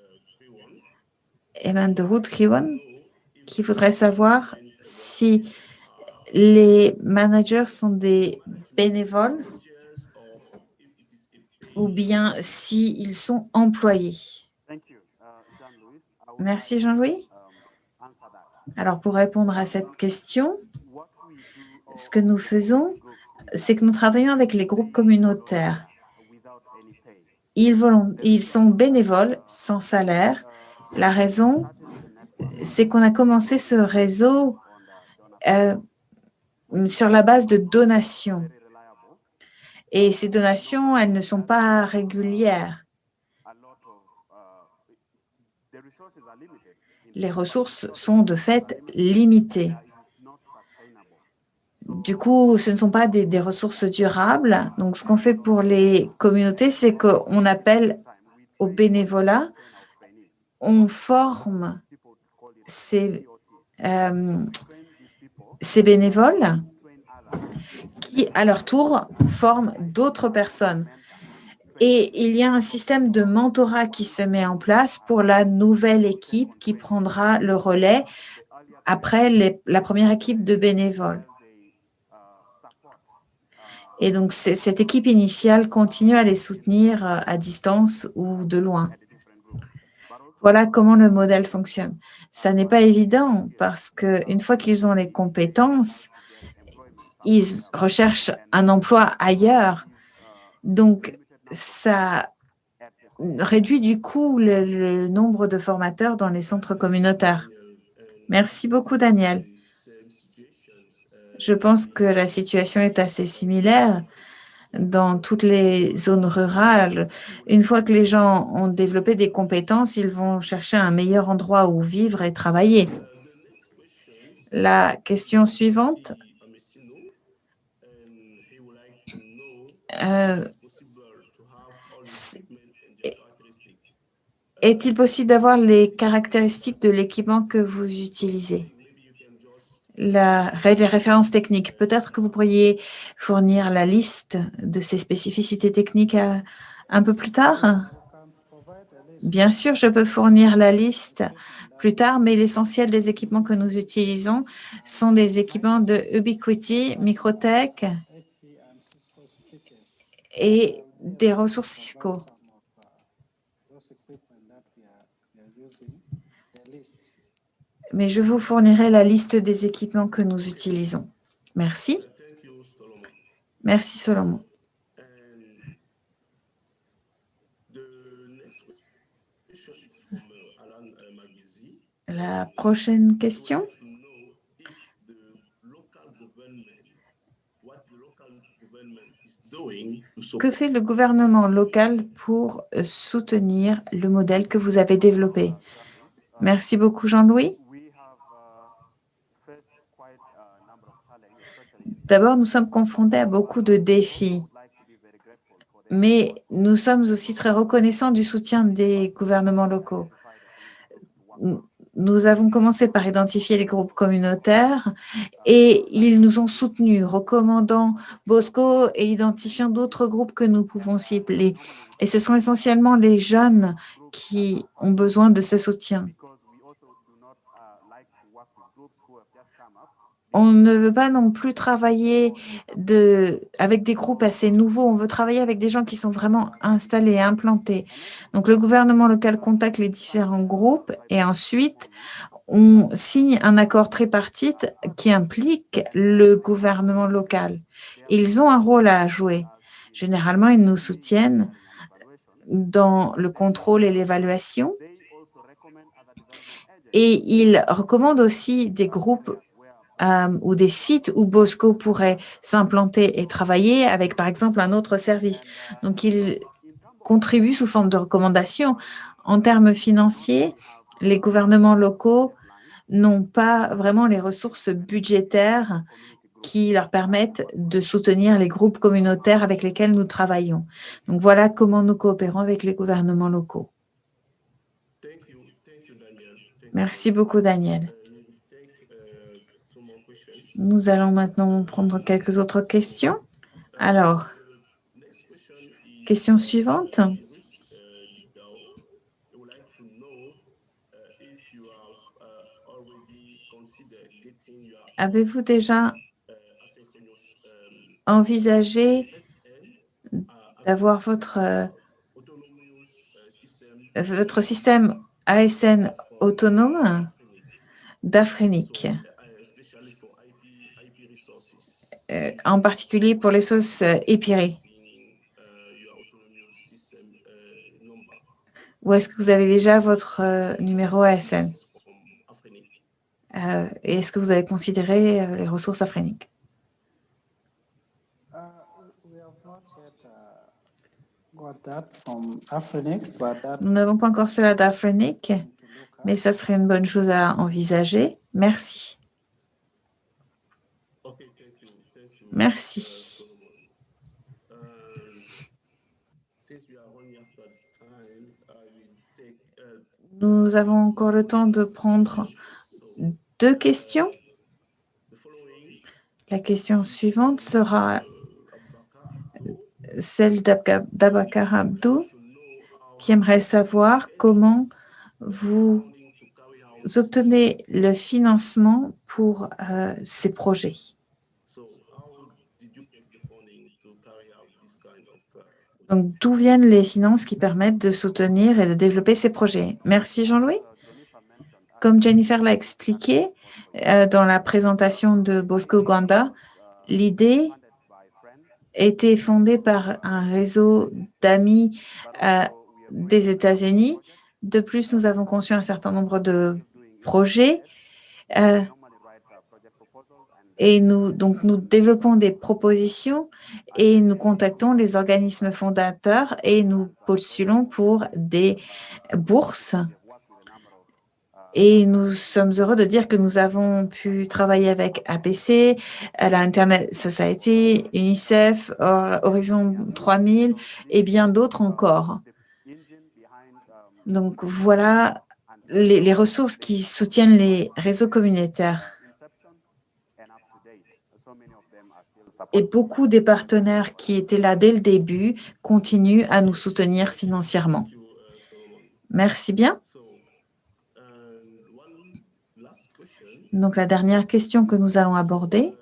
est de Ruth Kiwan, qui voudrait savoir si les managers sont des bénévoles ou bien s'ils sont employés. Merci Jean-Louis. Alors, pour répondre à cette question, ce que nous faisons, c'est que nous travaillons avec les groupes communautaires. Ils sont bénévoles, sans salaire. La raison, c'est qu'on a commencé ce réseau sur la base de donations. Et ces donations, elles ne sont pas régulières. Les ressources sont de fait limitées. Du coup, ce ne sont pas des ressources durables. Donc, ce qu'on fait pour les communautés, c'est qu'on appelle au bénévolat, on forme ces bénévoles qui, à leur tour, forment d'autres personnes. Et il y a un système de mentorat qui se met en place pour la nouvelle équipe qui prendra le relais après la première équipe de bénévoles. Et donc, cette équipe initiale continue à les soutenir à distance ou de loin. Voilà comment le modèle fonctionne. Ça n'est pas évident parce qu'une fois qu'ils ont les compétences, ils recherchent un emploi ailleurs. Donc, ça réduit du coup le nombre de formateurs dans les centres communautaires. Merci beaucoup, Daniel. Je pense que la situation est assez similaire dans toutes les zones rurales. Une fois que les gens ont développé des compétences, ils vont chercher un meilleur endroit où vivre et travailler. La question suivante. Est-il possible d'avoir les caractéristiques de l'équipement que vous utilisez? Les références techniques. Peut-être que vous pourriez fournir la liste de ces spécificités techniques un peu plus tard? Bien sûr, je peux fournir la liste plus tard, mais l'essentiel des équipements que nous utilisons sont des équipements de Ubiquiti, Microtech et des ressources Cisco. Mais je vous fournirai la liste des équipements que nous utilisons. Merci. Merci, Solomon. La prochaine question. Que fait le gouvernement local pour soutenir le modèle que vous avez développé? Merci beaucoup, Jean-Louis. D'abord, nous sommes confrontés à beaucoup de défis, mais nous sommes aussi très reconnaissants du soutien des gouvernements locaux. Nous avons commencé par identifier les groupes communautaires et ils nous ont soutenus, recommandant Bosco et identifiant d'autres groupes que nous pouvons cibler. Et ce sont essentiellement les jeunes qui ont besoin de ce soutien. On ne veut pas non plus travailler avec des groupes assez nouveaux. On veut travailler avec des gens qui sont vraiment installés, implantés. Donc, le gouvernement local contacte les différents groupes et ensuite, on signe un accord tripartite qui implique le gouvernement local. Ils ont un rôle à jouer. Généralement, ils nous soutiennent dans le contrôle et l'évaluation. Et ils recommandent aussi des groupes ou des sites où Bosco pourrait s'implanter et travailler avec, par exemple, un autre service. Donc, ils contribuent sous forme de recommandations. En termes financiers, les gouvernements locaux n'ont pas vraiment les ressources budgétaires qui leur permettent de soutenir les groupes communautaires avec lesquels nous travaillons. Donc, voilà comment nous coopérons avec les gouvernements locaux. Merci beaucoup, Daniel. Nous allons maintenant prendre quelques autres questions. Alors, question suivante. Avez-vous déjà envisagé d'avoir votre système ASN autonome d'Afrenic, en particulier pour les sauces épirées? Ou est-ce que vous avez déjà votre numéro ASN? Et est-ce que vous avez considéré les ressources Afrinic? Nous n'avons pas encore cela d'Afrenic, mais ça serait une bonne chose à envisager. Merci. Merci. Nous avons encore le temps de prendre 2 questions. La question suivante sera celle d'Abakar Abdou, qui aimerait savoir comment vous obtenez le financement pour ces projets. Donc, d'où viennent les finances qui permettent de soutenir et de développer ces projets? Merci, Jean-Louis. Comme Jennifer l'a expliqué dans la présentation de Bosco Uganda, l'idée était fondée par un réseau d'amis des États-Unis. De plus, nous avons conçu un certain nombre de projets et nous développons des propositions et nous contactons les organismes fondateurs et nous postulons pour des bourses. Et nous sommes heureux de dire que nous avons pu travailler avec APC, la Internet Society, UNICEF, Horizon 3000 et bien d'autres encore. Donc voilà les ressources qui soutiennent les réseaux communautaires. Et beaucoup des partenaires qui étaient là dès le début continuent à nous soutenir financièrement. Merci bien. Donc, la dernière question que nous allons aborder,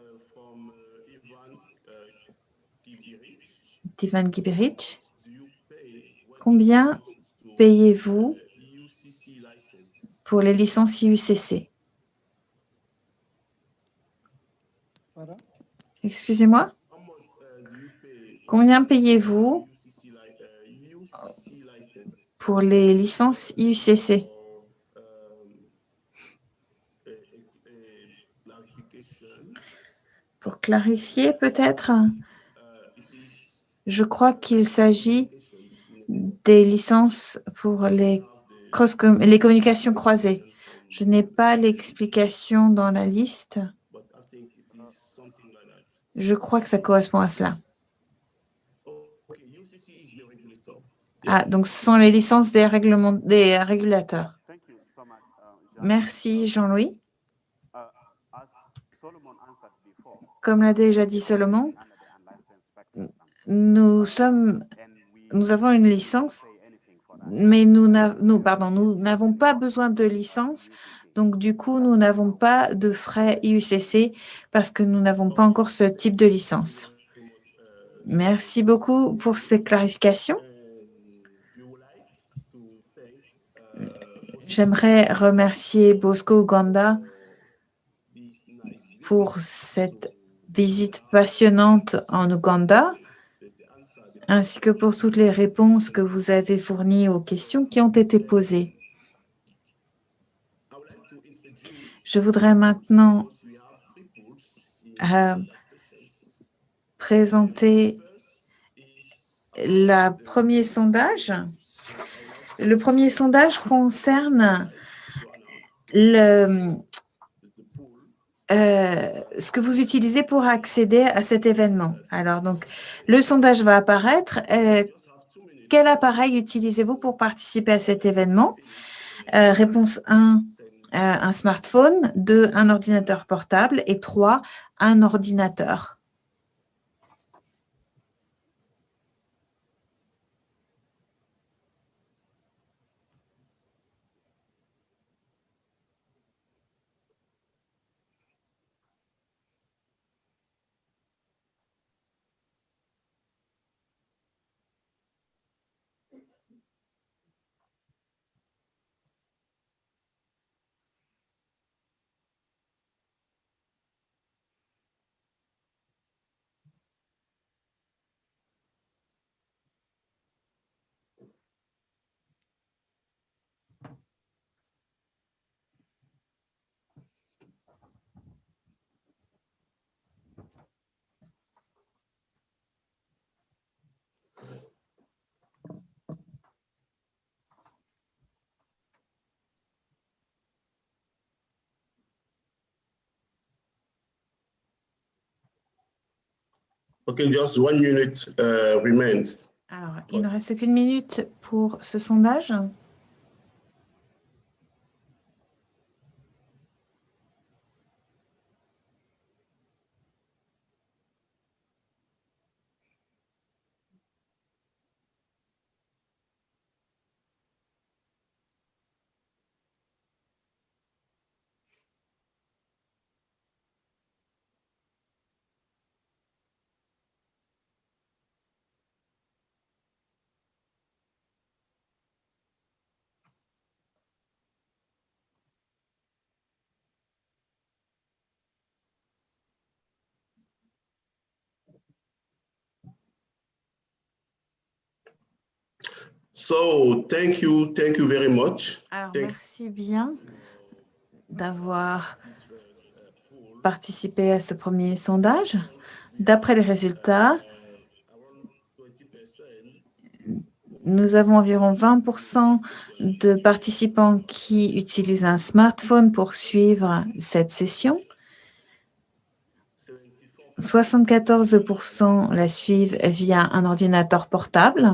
Ivan Gibirich, combien payez-vous pour les licences IUCC? Excusez-moi? Combien payez-vous pour les licences IUCC? Pour clarifier, peut-être, je crois qu'il s'agit des licences pour les communications croisées. Je n'ai pas l'explication dans la liste. Je crois que ça correspond à cela. Ah, donc ce sont les licences des régulateurs. Merci, Jean-Louis. Comme l'a déjà dit Solomon, nous avons une licence, mais nous n'avons pas besoin de licence. Donc, du coup, nous n'avons pas de frais IUCC parce que nous n'avons pas encore ce type de licence. Merci beaucoup pour ces clarifications. J'aimerais remercier Bosco Uganda pour cette visite passionnante en Ouganda, ainsi que pour toutes les réponses que vous avez fournies aux questions qui ont été posées. Je voudrais maintenant présenter le premier sondage. Le premier sondage concerne ce que vous utilisez pour accéder à cet événement. Alors, donc, le sondage va apparaître. Quel appareil utilisez-vous pour participer à cet événement? Réponse 1, un smartphone. 2, un ordinateur portable. Et 3, un ordinateur. Okay, just 1 minute remains. Alors, il ne reste qu'une minute pour ce sondage. So, thank you very much. Alors, merci bien d'avoir participé à ce premier sondage. D'après les résultats, nous avons environ 20% de participants qui utilisent un smartphone pour suivre cette session. 74% la suivent via un ordinateur portable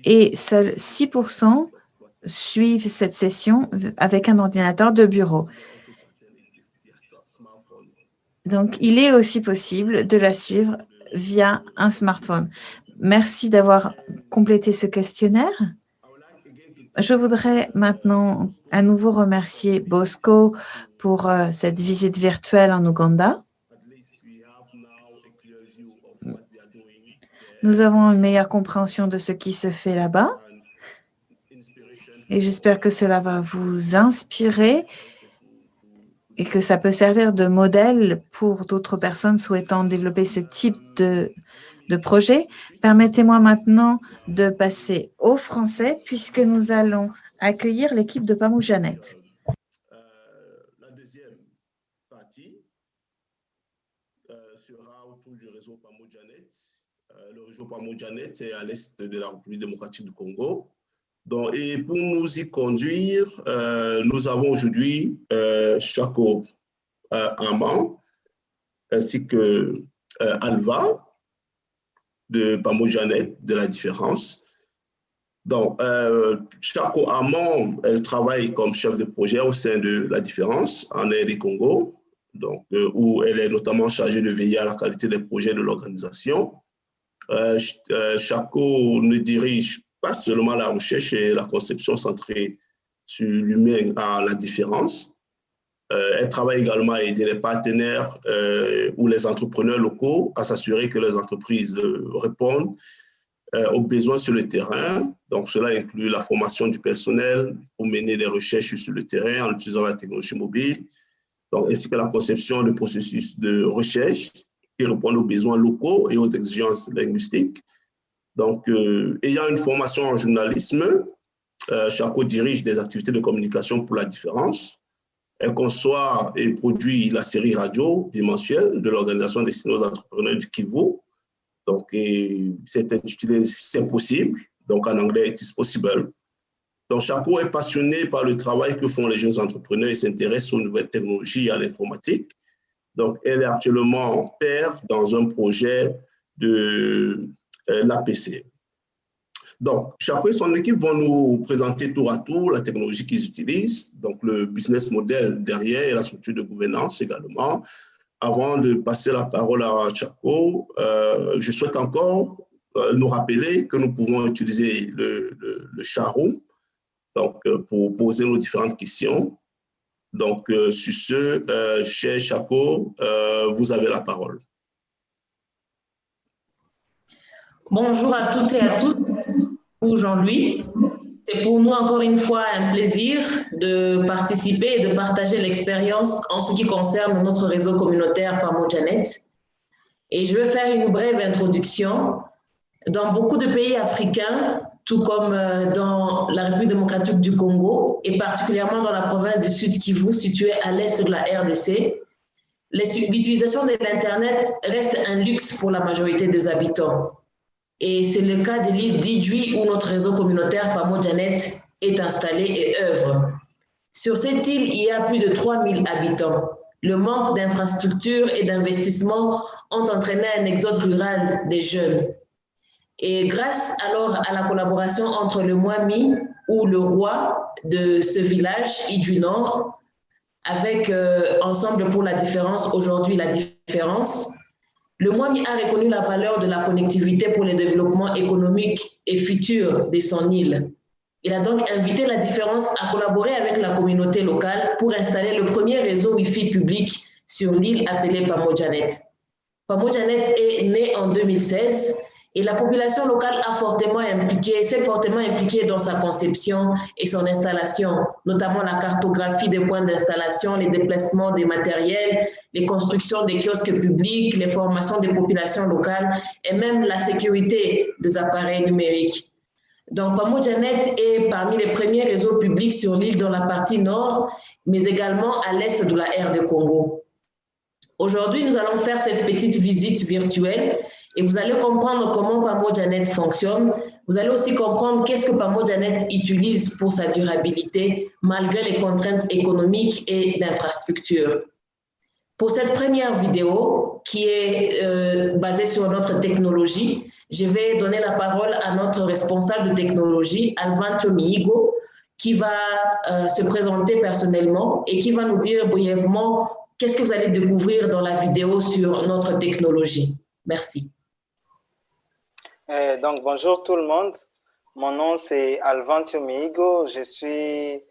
et seuls 6% suivent cette session avec un ordinateur de bureau. Donc, il est aussi possible de la suivre via un smartphone. Merci d'avoir complété ce questionnaire. Je voudrais maintenant à nouveau remercier Bosco pour cette visite virtuelle en Ouganda. Nous avons une meilleure compréhension de ce qui se fait là-bas et j'espère que cela va vous inspirer et que ça peut servir de modèle pour d'autres personnes souhaitant développer ce type de projet. Permettez-moi maintenant de passer au français puisque nous allons accueillir l'équipe de Pamoujanet. La deuxième partie sera autour du réseau Pamoujanet. Le réseau Pamoujanet est à l'est de la République démocratique du Congo. Donc, et pour nous y conduire, nous avons aujourd'hui Chako Aman ainsi que Alva de Pamoujanet de la différence. Donc, Chako Aman, elle travaille comme chef de projet au sein de la différence en RD Congo, donc, où elle est notamment chargée de veiller à la qualité des projets de l'organisation. Chako ne dirige pas seulement la recherche et la conception centrée sur l'humain à la différence. Elle travaille également à aider les partenaires ou les entrepreneurs locaux à s'assurer que les entreprises répondent aux besoins sur le terrain. Donc, cela inclut la formation du personnel pour mener des recherches sur le terrain en utilisant la technologie mobile, donc, ainsi que la conception de processus de recherche qui répondent aux besoins locaux et aux exigences linguistiques. Donc, ayant une formation en journalisme, Charcot dirige des activités de communication pour la différence. Elle conçoit et produit la série radio bimensuelle de l'Organisation destinée aux entrepreneurs du Kivu. Donc, c'est intitulé C'est possible, donc en anglais, It is possible. Donc, Charcot est passionné par le travail que font les jeunes entrepreneurs et s'intéresse aux nouvelles technologies et à l'informatique. Donc, elle est actuellement paire dans un projet de l'APC. Donc, Charcot et son équipe vont nous présenter tour à tour la technologie qu'ils utilisent, donc le business model derrière et la structure de gouvernance également. Avant de passer la parole à Charcot, je souhaite encore nous rappeler que nous pouvons utiliser le chat room donc, pour poser nos différentes questions. Donc, sur ce, cher Charcot, vous avez la parole. Bonjour à toutes et à tous. Aujourd'hui, c'est pour nous encore une fois un plaisir de participer et de partager l'expérience en ce qui concerne notre réseau communautaire Pamojanet. Et je vais faire une brève introduction. Dans beaucoup de pays africains, tout comme dans la République démocratique du Congo et particulièrement dans la province du Sud Kivu située à l'est de la RDC, l'utilisation de l'Internet reste un luxe pour la majorité des habitants. Et c'est le cas de l'île d'Idjwi où notre réseau communautaire Pamojanet est installé et œuvre. Sur cette île, il y a plus de 3000 habitants. Le manque d'infrastructures et d'investissements ont entraîné un exode rural des jeunes. Et grâce alors à la collaboration entre le Mwami ou le roi de ce village, Idjwi Nord, avec Ensemble pour la différence, aujourd'hui la différence, le Mwami a reconnu la valeur de la connectivité pour le développement économique et futur de son île. Il a donc invité la différence à collaborer avec la communauté locale pour installer le premier réseau Wi-Fi public sur l'île appelée Pamojanet. Pamojanet est né en 2016 et la population locale s'est fortement impliquée dans sa conception et son installation, notamment la cartographie des points d'installation, les déplacements des matériels, les constructions des kiosques publics, les formations des populations locales et même la sécurité des appareils numériques. Donc, Pamojanet est parmi les premiers réseaux publics sur l'île dans la partie nord, mais également à l'est de la RD Congo. Aujourd'hui, nous allons faire cette petite visite virtuelle et vous allez comprendre comment Pamojanet fonctionne. Vous allez aussi comprendre qu'est-ce que Pamojanet utilise pour sa durabilité, malgré les contraintes économiques et d'infrastructure. Pour cette première vidéo, qui est basée sur notre technologie, je vais donner la parole à notre responsable de technologie, Alvantio Mihigo, qui va se présenter personnellement et qui va nous dire brièvement qu'est-ce que vous allez découvrir dans la vidéo sur notre technologie. Merci. Donc, bonjour tout le monde. Mon nom, c'est Alvantio Mihigo. Je suis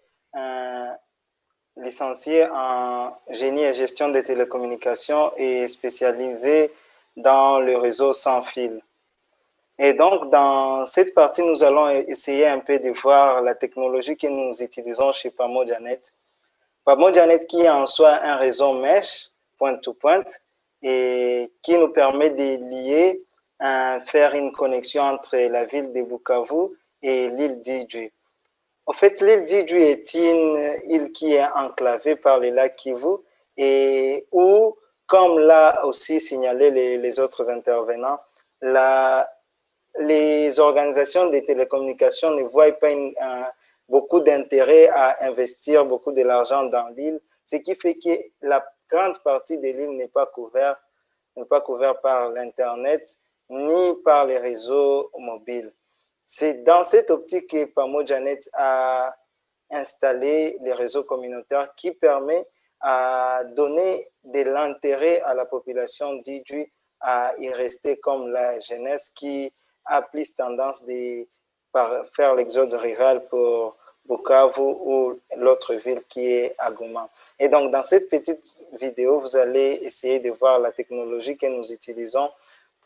licencié en génie et gestion des télécommunications et spécialisé dans le réseau sans fil. Et donc, dans cette partie, nous allons essayer un peu de voir la technologie que nous utilisons chez Pamojanet. Pamojanet qui est en soi un réseau mesh, point-to-point, et qui nous permet de lier, faire une connexion entre la ville de Bukavu et l'île d'Idjwi. En fait, l'île d'Idjwi est une île qui est enclavée par le lac Kivu et où, comme l'a aussi signalé les autres intervenants, les organisations de télécommunications ne voient pas beaucoup d'intérêt à investir beaucoup de l'argent dans l'île, ce qui fait que la grande partie de l'île n'est pas couverte par l'Internet ni par les réseaux mobiles. C'est dans cette optique que Pamojanet a installé les réseaux communautaires qui permet à donner de l'intérêt à la population d'Idjwi à y rester comme la jeunesse qui a plus tendance de faire l'exode rural pour Bukavu ou l'autre ville qui est à Goma. Et donc, dans cette petite vidéo, vous allez essayer de voir la technologie que nous utilisons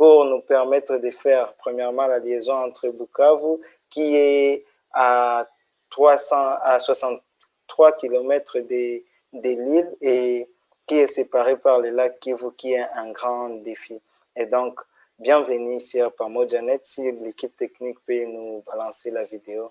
pour nous permettre de faire premièrement la liaison entre Bukavu, qui est à 63 km de l'île et qui est séparé par le lac Kivu, qui est un grand défi. Et donc, bienvenue ici à Pamojanet. Si l'équipe technique peut nous balancer la vidéo.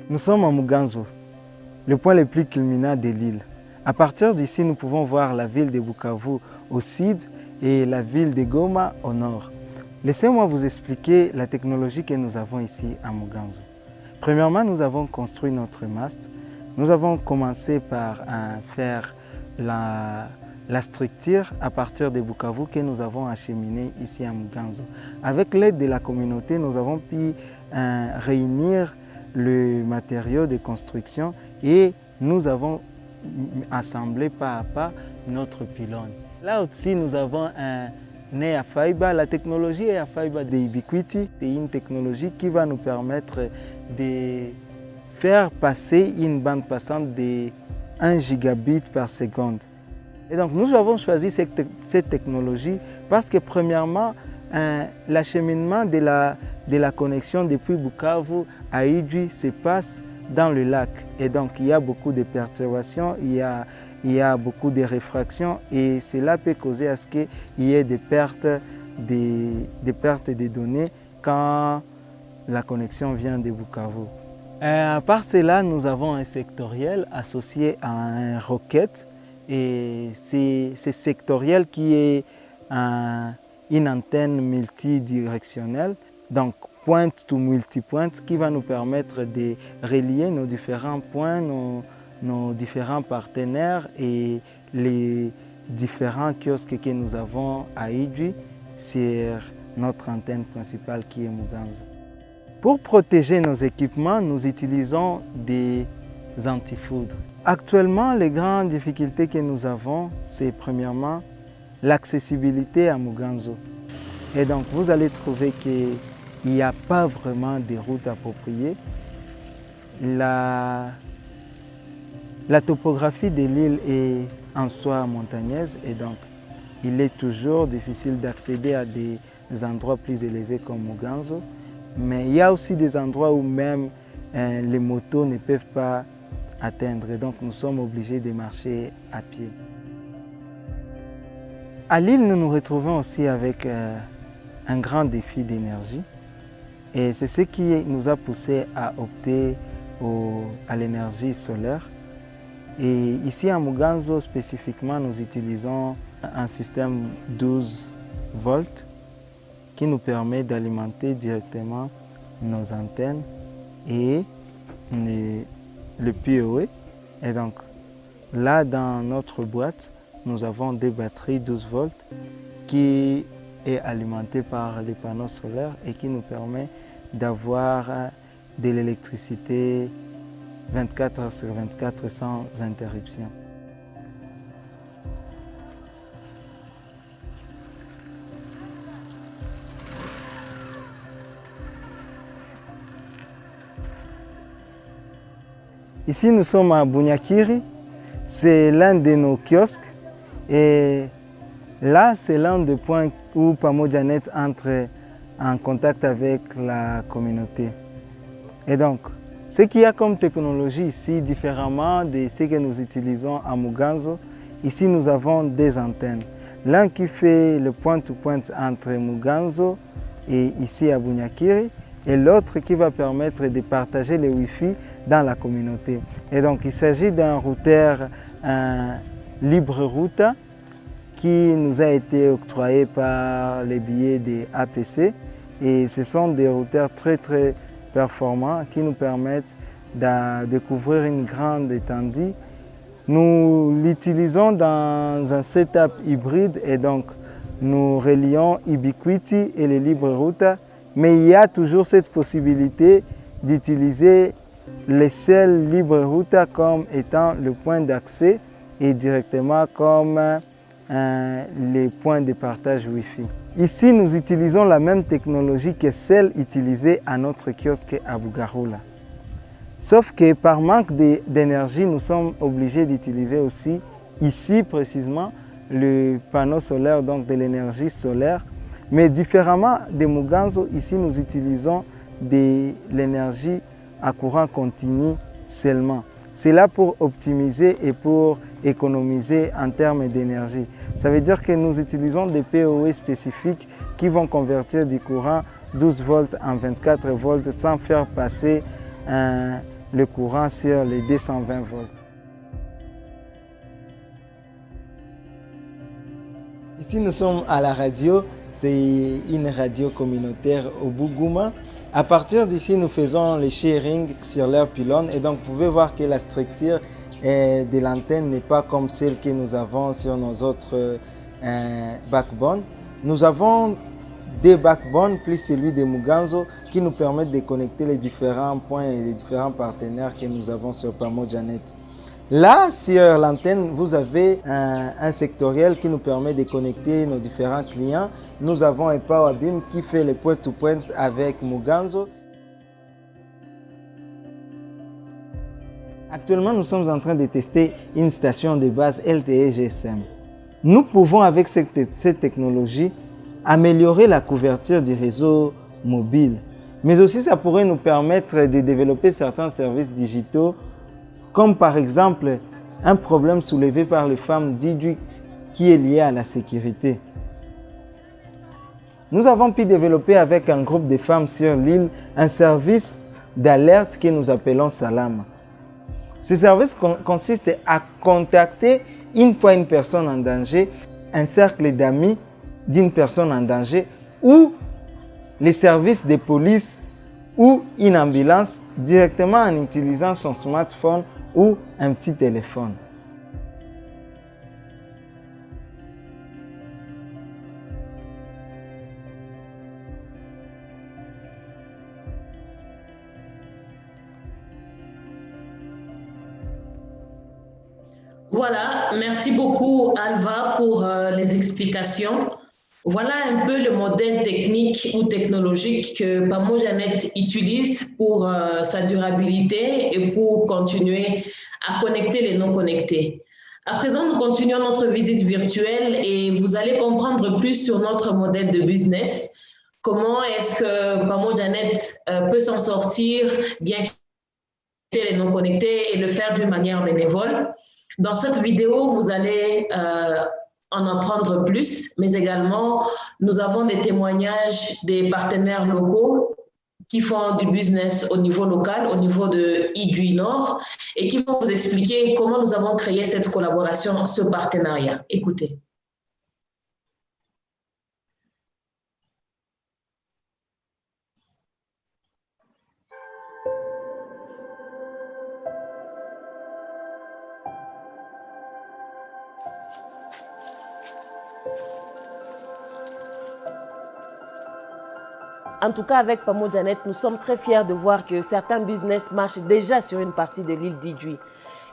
Nous sommes à Muganzo, le point le plus culminant de l'île. À partir d'ici, nous pouvons voir la ville de Bukavu au sud et la ville de Goma au nord. Laissez-moi vous expliquer la technologie que nous avons ici à Muganzo. Premièrement, nous avons construit notre mast. Nous avons commencé par faire la structure à partir de Bukavu que nous avons acheminé ici à Muganzo. Avec l'aide de la communauté, nous avons pu réunir le matériau de construction et nous avons assemblé pas à pas notre pylône. Là aussi, nous avons un EA Fiber. La technologie EA Fiber de Ubiquity, c'est une technologie qui va nous permettre de faire passer une bande passante de 1 gigabit par seconde. Et donc, nous avons choisi cette technologie parce que, premièrement, l'acheminement de la connexion depuis Bukavu à Idjwi se passe dans le lac. Et donc, il y a beaucoup de perturbations, il y a beaucoup de réfractions et cela peut causer à ce qu'il y ait des pertes de données quand la connexion vient de Bukavu. À part cela, nous avons un sectoriel associé à un rocket et c'est sectoriel qui est une antenne multidirectionnelle, donc pointe to multipointe, qui va nous permettre de relier nos différents points, nos différents partenaires et les différents kiosques que nous avons à Idjwi sur notre antenne principale qui est Muganzo. Pour protéger nos équipements, nous utilisons des antifoudres. Actuellement, les grandes difficultés que nous avons, c'est premièrement l'accessibilité à Muganzo. Et donc, vous allez trouver qu'il n'y a pas vraiment de routes appropriées. La topographie de l'île est en soi montagneuse et donc il est toujours difficile d'accéder à des endroits plus élevés comme Muganzo. Mais il y a aussi des endroits où même les motos ne peuvent pas atteindre. Et donc nous sommes obligés de marcher à pied. À l'île, nous nous retrouvons aussi avec un grand défi d'énergie. Et c'est ce qui nous a poussé à opter à l'énergie solaire. Et ici à Muganzo spécifiquement, nous utilisons un système 12 volts qui nous permet d'alimenter directement nos antennes et le PoE. Et donc là, dans notre boîte, nous avons des batteries 12 volts qui est alimentée par les panneaux solaires et qui nous permet d'avoir de l'électricité 24 heures sur 24 sans interruption. Ici, nous sommes à Bunyakiri, c'est l'un de nos kiosques et là, c'est l'un des points où Pamojanet entre en contact avec la communauté. Et donc, ce qu'il y a comme technologie ici, différemment de ce que nous utilisons à Muganzo, ici nous avons des antennes. L'un qui fait le point-to-point entre Muganzo et ici à Bunyakiri, et l'autre qui va permettre de partager le Wi-Fi dans la communauté. Et donc il s'agit d'un routeur libre route qui nous a été octroyé par les billets des APC. Et ce sont des routeurs très performants qui nous permettent de couvrir une grande étendue. Nous l'utilisons dans un setup hybride et donc nous relions Ubiquity et les libres routes mais il y a toujours cette possibilité d'utiliser les seuls LibreRoute comme étant le point d'accès et directement comme les points de partage Wi-Fi. Ici, nous utilisons la même technologie que celle utilisée à notre kiosque à Bugarula. Sauf que par manque d'énergie, nous sommes obligés d'utiliser aussi ici précisément le panneau solaire, donc de l'énergie solaire. Mais différemment de Muganzo, ici nous utilisons de l'énergie à courant continu seulement. C'est là pour optimiser et pour économiser en termes d'énergie. Ça veut dire que nous utilisons des PoE spécifiques qui vont convertir du courant 12 volts en 24 volts sans faire passer le courant sur les 220 volts. Ici nous sommes à la radio, c'est une radio communautaire au Bougouma. À partir d'ici, nous faisons le sharing sur leur pylône et donc vous pouvez voir que la structure de l'antenne n'est pas comme celle que nous avons sur nos autres backbones. Nous avons des backbones plus celui de Muganzo qui nous permettent de connecter les différents points et les différents partenaires que nous avons sur Pamojanet. Là, sur l'antenne, vous avez un sectoriel qui nous permet de connecter nos différents clients. Nous avons un PowerBeam qui fait le point-to-point avec Muganzo. Actuellement, nous sommes en train de tester une station de base LTE GSM. Nous pouvons, avec cette technologie, améliorer la couverture du réseau mobile. Mais aussi, ça pourrait nous permettre de développer certains services digitaux, comme par exemple un problème soulevé par les femmes d'Idjwi qui est lié à la sécurité. Nous avons pu développer avec un groupe de femmes sur l'île un service d'alerte que nous appelons Salam. Ce service consiste à contacter une fois une personne en danger, un cercle d'amis d'une personne en danger ou les services de police ou une ambulance directement en utilisant son smartphone ou un petit téléphone. Voilà, merci beaucoup Alva pour les explications. Voilà un peu le modèle technique ou technologique que Pamojanet utilise pour sa durabilité et pour continuer à connecter les non-connectés. À présent, nous continuons notre visite virtuelle et vous allez comprendre plus sur notre modèle de business. Comment est-ce que Pamojanet peut s'en sortir, bien connecter les non-connectés et le faire d'une manière bénévole. Dans cette vidéo, vous allez en apprendre plus, mais également, nous avons des témoignages des partenaires locaux qui font du business au niveau local, au niveau de Idjwi Nord, et qui vont vous expliquer comment nous avons créé cette collaboration, ce partenariat. Écoutez. En tout cas, avec Pamojanet, nous sommes très fiers de voir que certains business marchent déjà sur une partie de l'île d'Idjwi.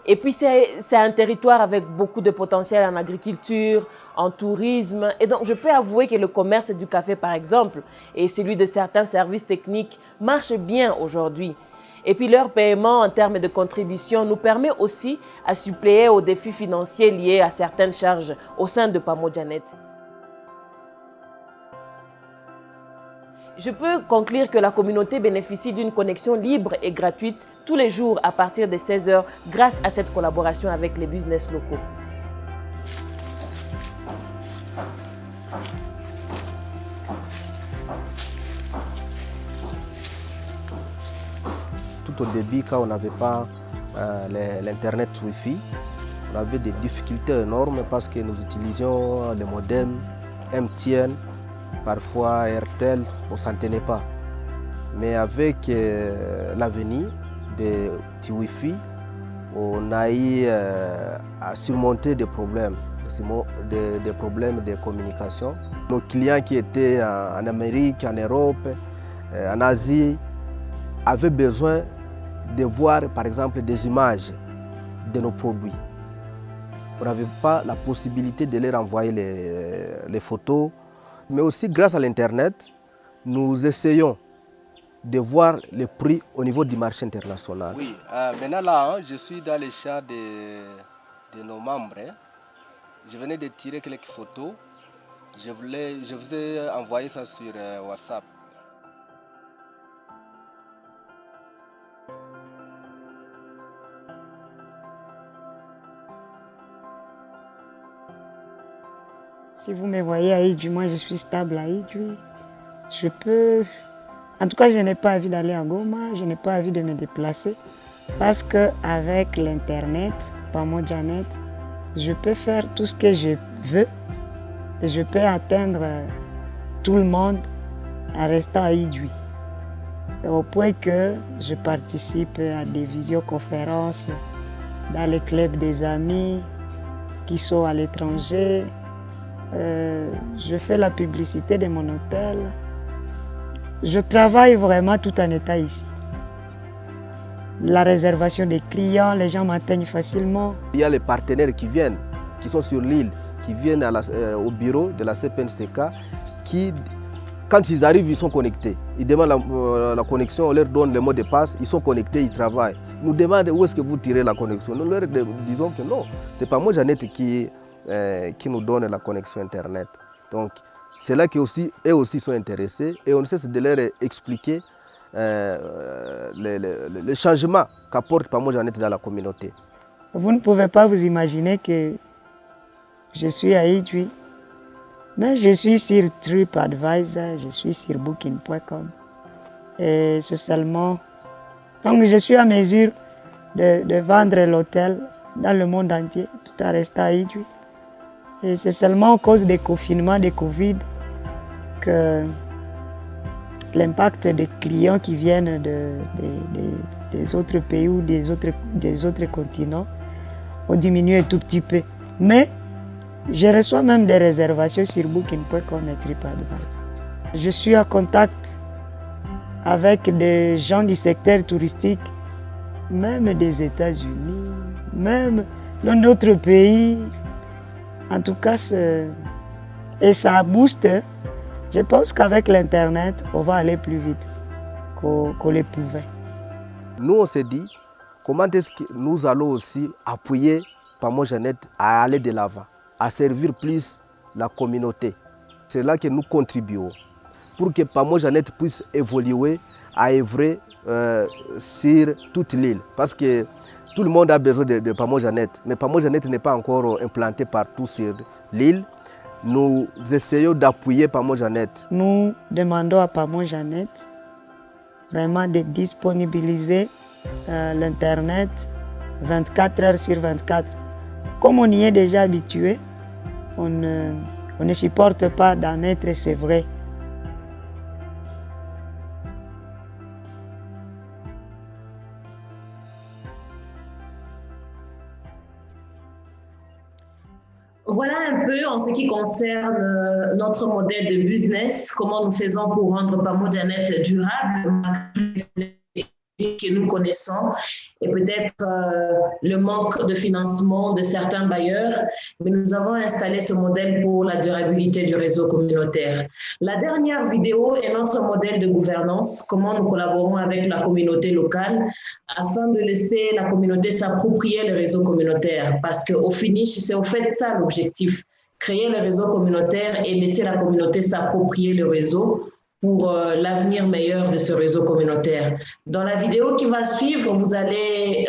Et puis, c'est un territoire avec beaucoup de potentiel en agriculture, en tourisme. Et donc, je peux avouer que le commerce du café, par exemple, et celui de certains services techniques marchent bien aujourd'hui. Et puis, leur paiement en termes de contribution nous permet aussi à suppléer aux défis financiers liés à certaines charges au sein de Pamojanet. Je peux conclure que la communauté bénéficie d'une connexion libre et gratuite tous les jours à partir de 16 h grâce à cette collaboration avec les business locaux. Tout au début, quand on n'avait pas l'Internet Wi-Fi, on avait des difficultés énormes parce que nous utilisions les modems MTN, parfois RTL, on ne s'en tenait pas. Mais avec l'avenir du Wi-Fi, on a eu à surmonter des problèmes de communication. Nos clients qui étaient en Amérique, en Europe, en Asie avaient besoin de voir par exemple des images de nos produits. On n'avait pas la possibilité de leur envoyer les photos, mais aussi grâce à l'Internet, nous essayons de voir les prix au niveau du marché international. Oui, maintenant là, je suis dans les champs de nos membres. Je venais de tirer quelques photos. Je vous ai envoyé ça sur WhatsApp. Si vous me voyez à Idjouy, moi je suis stable à Idjouy. Je peux... En tout cas, je n'ai pas envie d'aller à Goma, je n'ai pas envie de me déplacer. Parce qu'avec l'Internet, Pamo Janet, je peux faire tout ce que je veux. Et je peux atteindre tout le monde en restant à Idjouy. Au point que je participe à des visioconférences dans les clubs des amis qui sont à l'étranger. Je fais la publicité de mon hôtel. Je travaille vraiment tout en état ici. La réservation des clients, les gens m'atteignent facilement. Il y a les partenaires qui viennent, qui sont sur l'île, qui viennent au bureau de la CPNCK, qui, quand ils arrivent, ils sont connectés. Ils demandent la connexion, on leur donne le mot de passe, ils sont connectés, ils travaillent. Ils nous demandent où est-ce que vous tirez la connexion. Nous leur disons que non, ce n'est pas moi, Jeannette, qui nous donne la connexion Internet. Donc, c'est là qu'eux aussi sont intéressés et on cesse de leur expliquer le changement qu'apporte Pamo Janet dans la communauté. Vous ne pouvez pas vous imaginer que je suis à Idjouy, mais je suis sur TripAdvisor, je suis sur Booking.com et c'est seulement... Donc je suis à mesure de vendre l'hôtel dans le monde entier, tout en restant à Idjouy. Et c'est seulement à cause des confinements, des Covid, que l'impact des clients qui viennent des autres pays ou des autres continents ont diminué un tout petit peu. Mais je reçois même des réservations sur Booking.com et TripAdvisor. Je suis en contact avec des gens du secteur touristique, même des États-Unis, même dans d'autres pays. En tout cas, et ça booste. Je pense qu'avec l'Internet, on va aller plus vite qu'on le pouvait. Nous, on s'est dit, comment est-ce que nous allons aussi appuyer Pamo Janet à aller de l'avant, à servir plus la communauté. C'est là que nous contribuons pour que Pamo Janet puisse évoluer, à œuvrer sur toute l'île. Parce que tout le monde a besoin de Pamo Janet, mais Pamo Janet n'est pas encore implanté partout sur l'île. Nous essayons d'appuyer Pamo Janet. Nous demandons à Pamo Janet vraiment de disponibiliser l'Internet 24 heures sur 24. Comme on y est déjà habitué, on ne supporte pas d'en être sévré. Voilà un peu en ce qui concerne notre modèle de business, comment nous faisons pour rendre Pamo Janet durable, que nous connaissons, et peut-être le manque de financement de certains bailleurs, mais nous avons installé ce modèle pour la durabilité du réseau communautaire. La dernière vidéo est notre modèle de gouvernance, comment nous collaborons avec la communauté locale afin de laisser la communauté s'approprier le réseau communautaire, parce qu'au finish, c'est au fait ça l'objectif, créer le réseau communautaire et laisser la communauté s'approprier le réseau pour l'avenir meilleur de ce réseau communautaire. Dans la vidéo qui va suivre, vous allez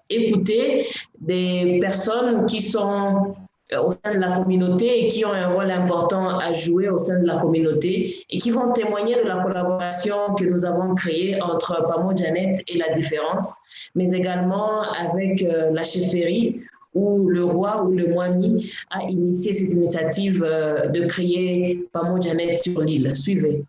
écouter des personnes qui sont au sein de la communauté et qui ont un rôle important à jouer au sein de la communauté et qui vont témoigner de la collaboration que nous avons créée entre Pamo Janet et La Différence, mais également avec la chefferie où le roi ou le Mwami a initié cette initiative de créer Pamo Janet sur l'île. Suivez.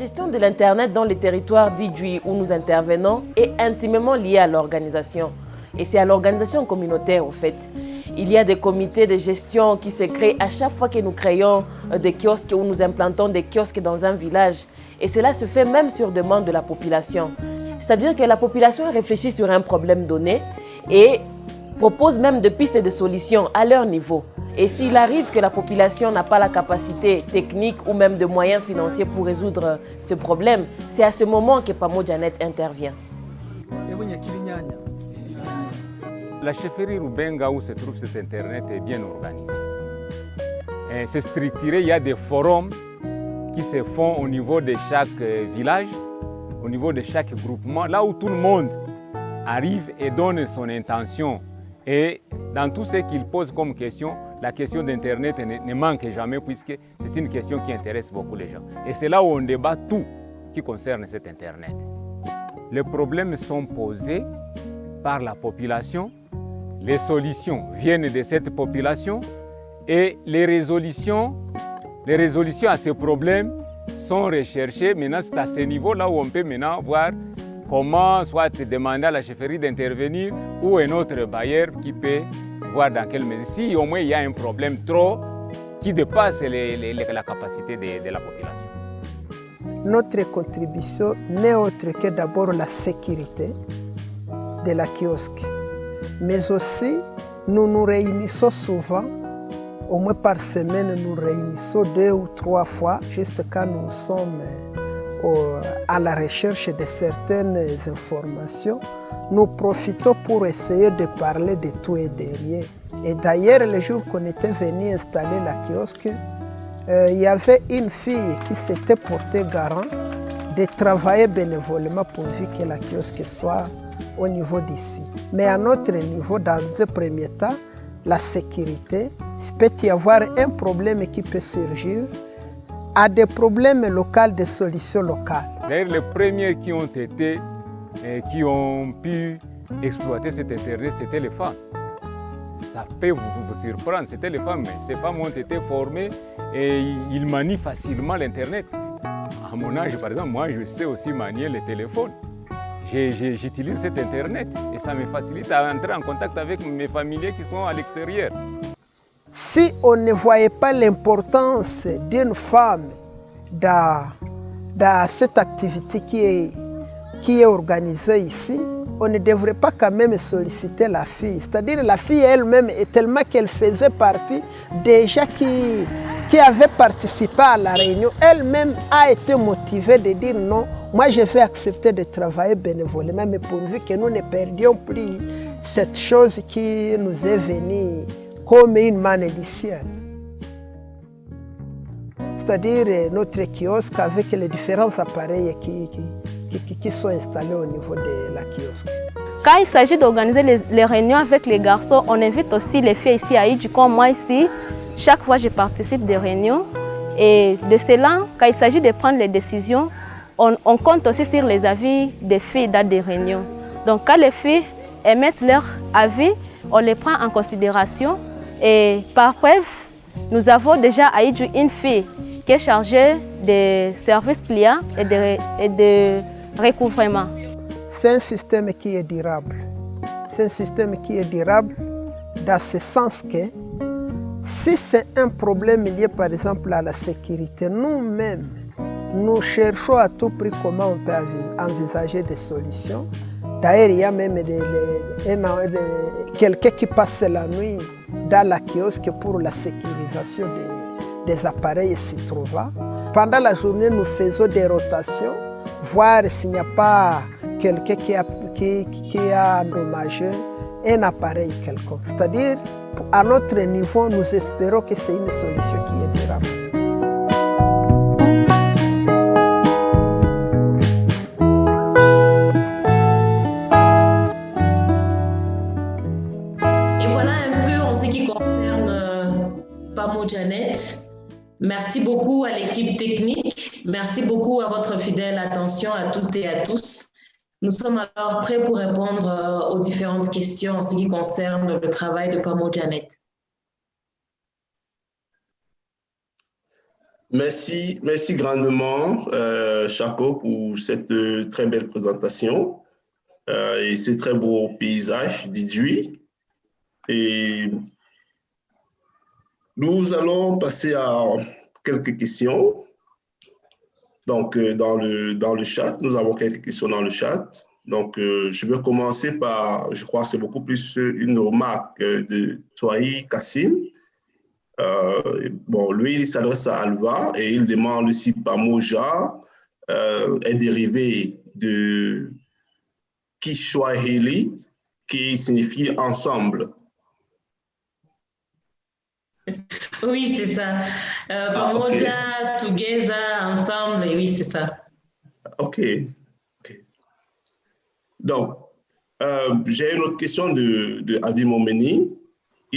gestion de l'Internet dans les territoires d'Idjwi où nous intervenons est intimement liée à l'organisation. Et c'est à l'organisation communautaire, au fait. Il y a des comités de gestion qui se créent à chaque fois que nous créons des kiosques ou nous implantons des kiosques dans un village. Et cela se fait même sur demande de la population. C'est-à-dire que la population réfléchit sur un problème donné et propose même des pistes de solutions à leur niveau. Et s'il arrive que la population n'a pas la capacité technique ou même de moyens financiers pour résoudre ce problème, c'est à ce moment que Pamojanet intervient. La chefferie Rubenga où se trouve cet Internet est bien organisée. C'est structuré, il y a des forums qui se font au niveau de chaque village, au niveau de chaque groupement, là où tout le monde arrive et donne son intention. Et dans tout ce qu'il pose comme question, la question d'Internet ne manque jamais puisque c'est une question qui intéresse beaucoup les gens. Et c'est là où on débat tout qui concerne cet Internet. Les problèmes sont posés par la population, les solutions viennent de cette population et les résolutions à ces problèmes sont recherchées. Maintenant, c'est à ce niveau-là où on peut maintenant voir comment soit demander à la chefferie d'intervenir ou un autre bailleur qui peut voir dans quelle mesure. Si au moins il y a un problème trop qui dépasse la capacité de la population. Notre contribution n'est autre que d'abord la sécurité de la kiosque. Mais aussi, nous nous réunissons souvent, au moins par semaine, nous réunissons 2 ou 3 fois, juste quand nous sommes à la recherche de certaines informations. Nous profitons pour essayer de parler de tout et de rien. Et d'ailleurs, le jour qu'on était venu installer la kiosque, il y avait une fille qui s'était portée garant de travailler bénévolement pourvu que la kiosque soit au niveau d'ici. Mais à notre niveau, dans un premier temps, la sécurité, il peut y avoir un problème qui peut surgir, à des problèmes locaux, des solutions locales. D'ailleurs, les premiers qui ont été qui ont pu exploiter cet Internet, c'était les femmes. Ça peut vous surprendre, c'était les femmes. Ces femmes ont été formées et ils manient facilement l'Internet. À mon âge, par exemple, moi, je sais aussi manier le téléphone. J'utilise cet Internet et ça me facilite à entrer en contact avec mes familiers qui sont à l'extérieur. Si on ne voyait pas l'importance d'une femme dans cette activité qui est organisée ici, on ne devrait pas quand même solliciter la fille. C'est-à-dire la fille elle-même, tellement qu'elle faisait partie déjà qui avait participé à la réunion, elle-même a été motivée de dire non, moi je vais accepter de travailler bénévolement, mais pourvu que nous ne perdions plus cette chose qui nous est venue comme une malédicienne. C'est-à-dire notre kiosque avec les différents appareils qui sont installés au niveau de la kiosque. Quand il s'agit d'organiser les réunions avec les garçons, on invite aussi les filles ici à Idjwi, comme moi ici. Chaque fois, je participe des réunions. Et de cela, quand il s'agit de prendre les décisions, on compte aussi sur les avis des filles dans des réunions. Donc quand les filles émettent leur avis, on les prend en considération. Et par preuve, nous avons déjà à Idjwi une fille qui est chargée des services clients et de recouvrement. C'est un système qui est durable. C'est un système qui est durable dans ce sens que si c'est un problème lié par exemple à la sécurité, nous-mêmes, nous cherchons à tout prix comment on peut envisager des solutions. D'ailleurs, il y a même quelqu'un qui passe la nuit dans la kiosque pour la sécurisation des appareils s'y trouvant. Pendant la journée, nous faisons des rotations, voir s'il n'y a pas quelqu'un qui a endommagé un appareil quelconque. C'est-à-dire, à notre niveau, nous espérons que c'est une solution qui est durable. Et voilà un peu en ce qui concerne Pamojanet. Merci beaucoup à l'équipe technique. Merci beaucoup à votre fidèle attention à toutes et à tous. Nous sommes alors prêts pour répondre aux différentes questions en ce qui concerne le travail de Pamojanet. Merci grandement, Chako, pour cette très belle présentation et ce très beau paysage d'Idjouи. Et nous allons passer à quelques questions. Donc, dans le chat, nous avons quelques questions dans le chat. Donc, je vais commencer par, je crois que c'est beaucoup plus une remarque de Touaï Kassim. Bon, lui, il s'adresse à Alva et il demande si Pamoja est dérivé de Kiswahili, qui signifie ensemble. Oui, c'est ça. Pamoja, together, ensemble, oui, c'est ça. OK. Donc, j'ai une autre question de Avi Momeni.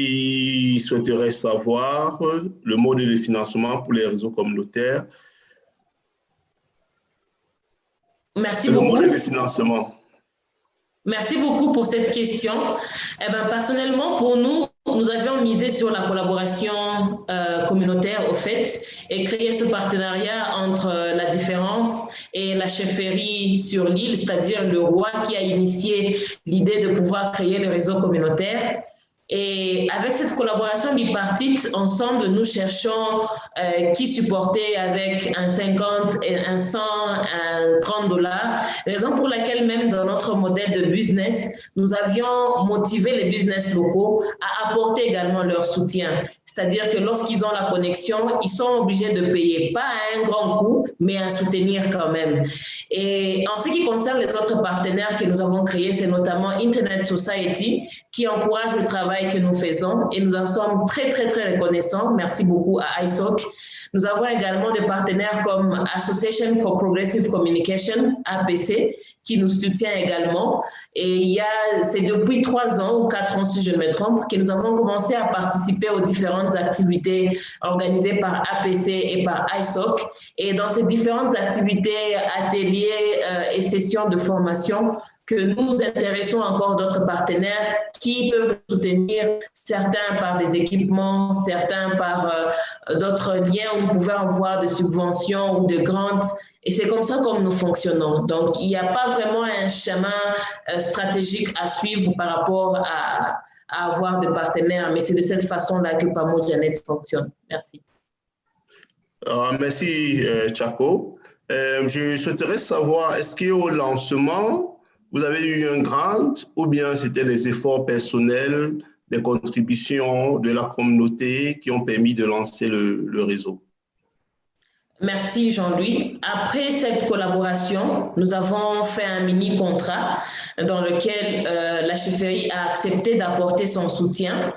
Il souhaiterait savoir le mode de financement pour les réseaux communautaires. Merci beaucoup. Le mode de financement. Merci beaucoup pour cette question. Eh ben, personnellement, pour nous, nous avions misé sur la collaboration communautaire, au fait, et créé ce partenariat entre la Différence et la chefferie sur l'île, c'est-à-dire le roi qui a initié l'idée de pouvoir créer le réseau communautaire. Et avec cette collaboration bipartite, ensemble, nous cherchons qui supporter avec un 50, un 100, un 30 $. Raison pour laquelle même dans notre modèle de business, nous avions motivé les business locaux à apporter également leur soutien. C'est-à-dire que lorsqu'ils ont la connexion, ils sont obligés de payer, pas à un grand coût, mais à soutenir quand même. Et en ce qui concerne les autres partenaires que nous avons créés, c'est notamment Internet Society, qui encourage le travail que nous faisons et nous en sommes très, très, très reconnaissants. Merci beaucoup à ISOC. Nous avons également des partenaires comme Association for Progressive Communication, APC, qui nous soutient également. Et c'est depuis 3 ans ou 4 ans, si je ne me trompe, que nous avons commencé à participer aux différentes activités organisées par APC et par ISOC. Et dans ces différentes activités, ateliers et sessions de formation, que nous intéressons encore d'autres partenaires qui peuvent nous soutenir, certains par des équipements, certains par d'autres liens où nous pouvons avoir des subventions ou de grants. Et c'est comme ça comme nous fonctionnons. Donc, il n'y a pas vraiment un chemin stratégique à suivre par rapport à avoir des partenaires, mais c'est de cette façon-là que Pamoja.net fonctionne. Merci. Merci, Chako. Je souhaiterais savoir, est-ce qu'au lancement, vous avez eu un grant ou bien c'était les efforts personnels, des contributions de la communauté qui ont permis de lancer le réseau? Merci Jean-Louis. Après cette collaboration, nous avons fait un mini-contrat dans lequel la chefferie a accepté d'apporter son soutien.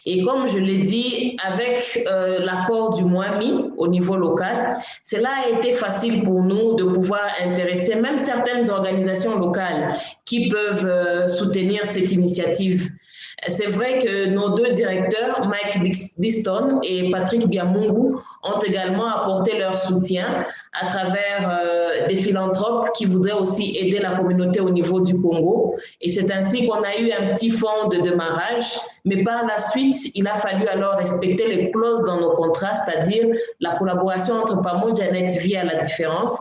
Et comme je l'ai dit, avec l'accord du MOAMI au niveau local, cela a été facile pour nous de pouvoir intéresser même certaines organisations locales qui peuvent soutenir cette initiative. C'est vrai que nos 2 directeurs, Mike Biston et Patrick Biamungu, ont également apporté leur soutien à travers des philanthropes qui voudraient aussi aider la communauté au niveau du Congo. Et c'est ainsi qu'on a eu un petit fonds de démarrage. Mais par la suite, il a fallu alors respecter les clauses dans nos contrats, c'est-à-dire la collaboration entre Pamoja.net via la Différence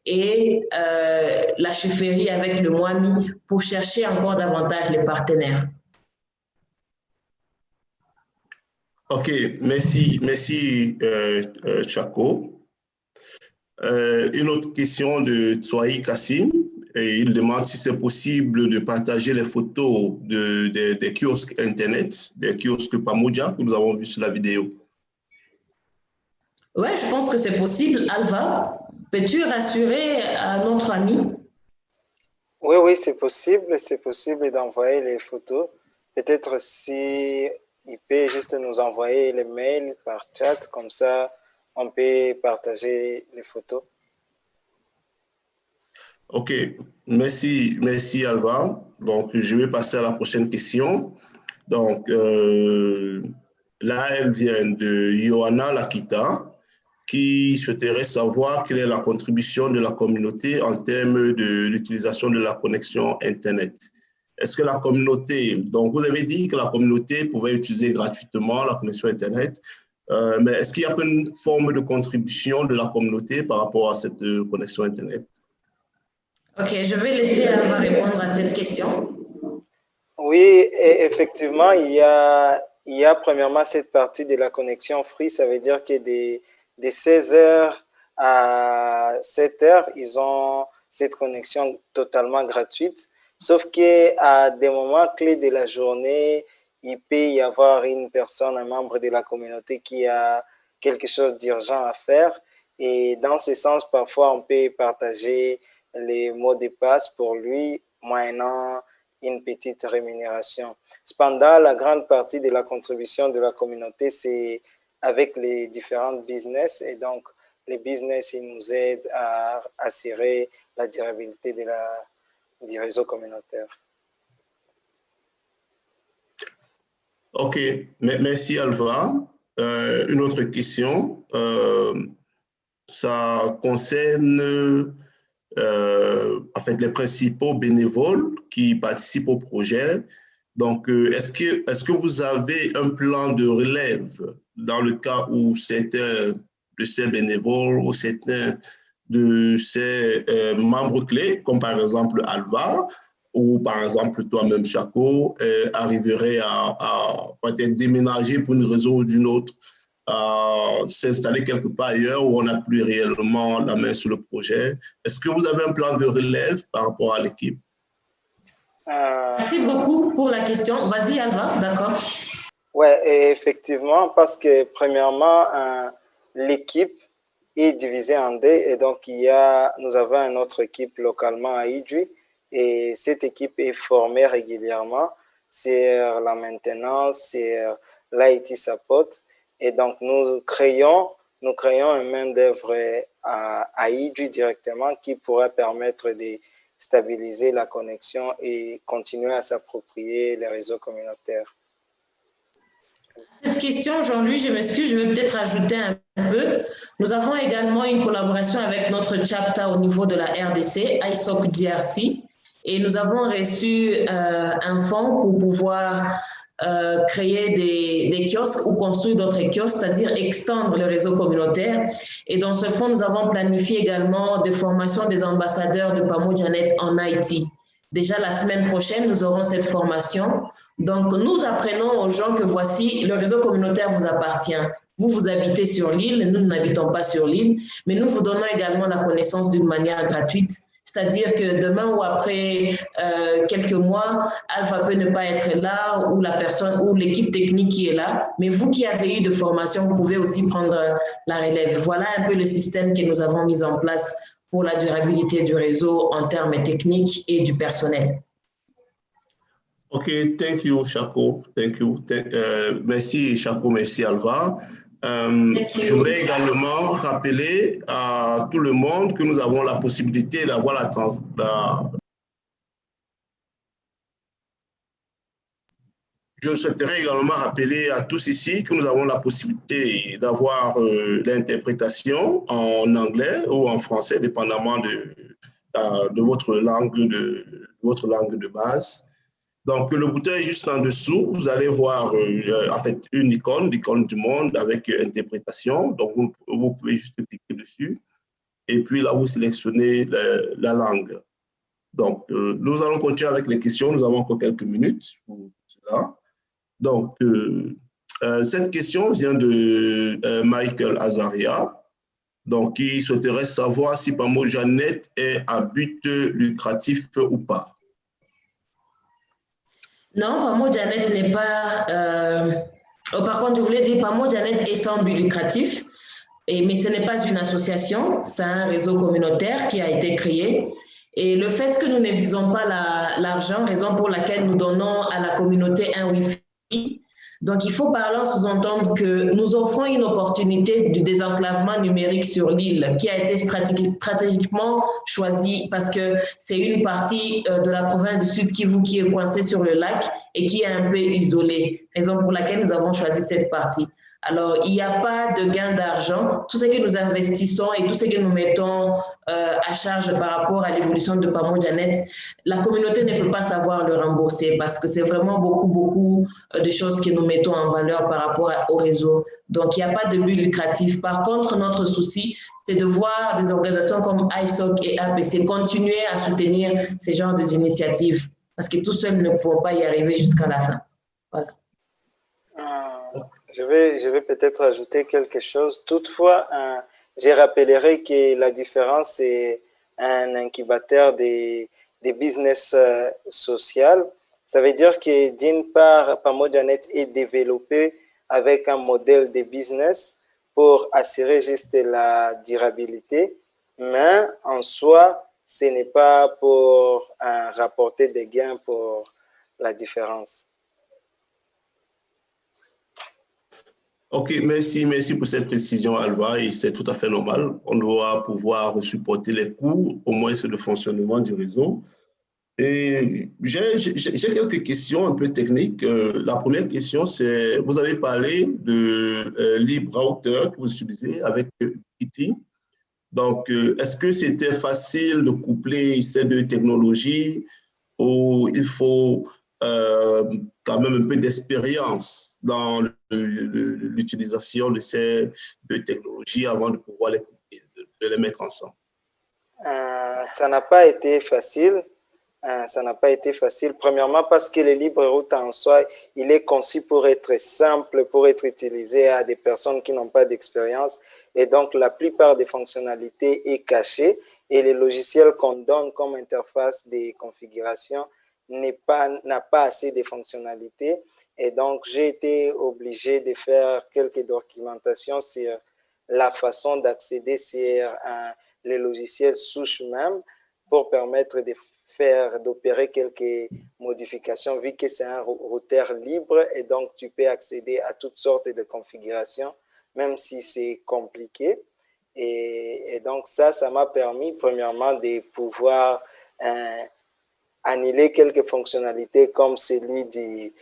et la chefferie avec le MOAMI pour chercher encore davantage les partenaires. OK, merci Chako. Une autre question de Touaï Kassim. Et il demande si c'est possible de partager les photos des kiosques Internet, des kiosques Pamoja que nous avons vus sur la vidéo. Oui, je pense que c'est possible. Alva, peux-tu rassurer à notre ami? Oui, c'est possible d'envoyer les photos. Peut-être si il peut juste nous envoyer les mails par chat, comme ça on peut partager les photos. OK, merci Alva. Donc, je vais passer à la prochaine question. Donc, là, elle vient de Johanna Lakita, qui souhaiterait savoir quelle est la contribution de la communauté en termes de l'utilisation de la connexion Internet. Est-ce que la communauté, donc vous avez dit que la communauté pouvait utiliser gratuitement la connexion Internet. Mais est-ce qu'il y a une forme de contribution de la communauté par rapport à cette connexion Internet? Ok, je vais laisser Alva répondre à cette question. Oui, effectivement, il y a premièrement cette partie de la connexion free, ça veut dire que de 16h à 7h, ils ont cette connexion totalement gratuite, sauf qu'à des moments clés de la journée, il peut y avoir une personne, un membre de la communauté qui a quelque chose d'urgent à faire, et dans ce sens, parfois, on peut partager les mots de passe pour lui, moyennant une petite rémunération. Cependant, la grande partie de la contribution de la communauté, c'est avec les différents business, et donc les business, ils nous aident à assurer la durabilité du réseau communautaire. Ok, merci Alva. Une autre question, ça concerne en fait, les principaux bénévoles qui participent au projet. Donc, est-ce que vous avez un plan de relève dans le cas où certains de ces bénévoles ou certains de ces membres clés, comme par exemple Alva, ou par exemple toi-même, Chako, arriveraient à peut-être déménager pour une raison ou d'une autre, s'installer quelque part ailleurs où on n'a plus réellement la main sur le projet. Est-ce que vous avez un plan de relève par rapport à l'équipe? Merci beaucoup pour la question. Vas-y, Alva, d'accord. Oui, effectivement, parce que premièrement, l'équipe est divisée en deux, et donc nous avons une autre équipe localement à Idjwi, et cette équipe est formée régulièrement sur la maintenance, sur l'IT support, et donc nous créons une main-d'œuvre à Idjwi directement qui pourrait permettre de stabiliser la connexion et continuer à s'approprier les réseaux communautaires. Cette question, Jean-Louis, je m'excuse, je vais peut-être ajouter un peu. Nous avons également une collaboration avec notre chapter au niveau de la RDC, ISOC DRC, et nous avons reçu un fonds pour pouvoir créer des kiosques ou construire d'autres kiosques, c'est-à-dire extendre le réseau communautaire. Et dans ce fonds, nous avons planifié également des formations des ambassadeurs de Pamojanet en Haïti. Déjà la semaine prochaine, nous aurons cette formation. Donc, nous apprenons aux gens que voici, le réseau communautaire vous appartient. Vous, vous habitez sur l'île, nous n'habitons pas sur l'île, mais nous vous donnons également la connaissance d'une manière gratuite. C'est-à-dire que demain ou après quelques mois, Alpha peut ne pas être là, ou la personne ou l'équipe technique qui est là, mais vous qui avez eu de formation, vous pouvez aussi prendre la relève. Voilà un peu le système que nous avons mis en place pour la durabilité du réseau en termes techniques et du personnel. OK, thank you, Chako. Thank you. Merci, Chako. Merci, Alva. Je voudrais également rappeler à tout le monde que nous avons la possibilité d'avoir Je souhaiterais également rappeler à tous ici que nous avons la possibilité d'avoir l'interprétation en anglais ou en français, dépendamment de votre langue de base. Donc, le bouton est juste en dessous. Vous allez voir en fait une icône, l'icône du monde avec interprétation. Donc, vous pouvez juste cliquer dessus. Et puis là, vous sélectionnez la langue. Donc, nous allons continuer avec les questions. Nous avons encore quelques minutes pour cela. Donc, cette question vient de Michael Azaria, donc, qui souhaiterait savoir si Pamojanet est à but lucratif ou pas. Non, Pamojanet n'est pas... par contre, je voulais dire Pamojanet est sans but lucratif, mais ce n'est pas une association, c'est un réseau communautaire qui a été créé. Et le fait que nous ne visons pas l'argent, raison pour laquelle nous donnons à la communauté un Wi-Fi. Donc, il faut par là sous-entendre que nous offrons une opportunité du désenclavement numérique sur l'île qui a été stratégiquement choisie parce que c'est une partie de la province du Sud Kivu qui est coincée sur le lac et qui est un peu isolée, raison pour laquelle nous avons choisi cette partie. Alors, il n'y a pas de gain d'argent. Tout ce que nous investissons et tout ce que nous mettons à charge par rapport à l'évolution de Pamojanet, la communauté ne peut pas savoir le rembourser parce que c'est vraiment beaucoup de choses que nous mettons en valeur par rapport au réseau Donc, il n'y a pas de but lucratif. Par contre, notre souci, c'est de voir des organisations comme ISOC et APC continuer à soutenir ces genres d'initiatives parce que tout seul ne pourront pas y arriver jusqu'à la fin. Voilà. Je vais peut-être ajouter quelque chose. Toutefois, je rappellerai que la différence, c'est un incubateur des business social. Ça veut dire que d'une part, Pamojanet est développé avec un modèle de business pour assurer juste la durabilité, mais en soi, ce n'est pas pour rapporter des gains pour la différence. Ok, merci pour cette précision, Alva, et c'est tout à fait normal. On doit pouvoir supporter les coûts, au moins sur le fonctionnement du réseau. Et j'ai quelques questions un peu techniques. La première question, c'est, vous avez parlé de LibreRouter que vous utilisez avec Kitty. Donc, est-ce que c'était facile de coupler ces deux technologies ou il faut quand même un peu d'expérience dans l'utilisation de ces deux technologies avant de pouvoir les mettre ensemble? Ça n'a pas été facile. Ça n'a pas été facile. Premièrement, parce que le LibreRouter en soi, il est conçu pour être simple, pour être utilisé à des personnes qui n'ont pas d'expérience. Et donc, la plupart des fonctionnalités est cachée. Et les logiciels qu'on donne comme interface de configuration n'a pas assez de fonctionnalités. Et donc, j'ai été obligé de faire quelques documentations sur la façon d'accéder sur les logiciels souches même pour permettre d'opérer quelques modifications, vu que c'est un routeur libre et donc tu peux accéder à toutes sortes de configurations, même si c'est compliqué. Et donc ça m'a permis premièrement de pouvoir annuler quelques fonctionnalités comme celui du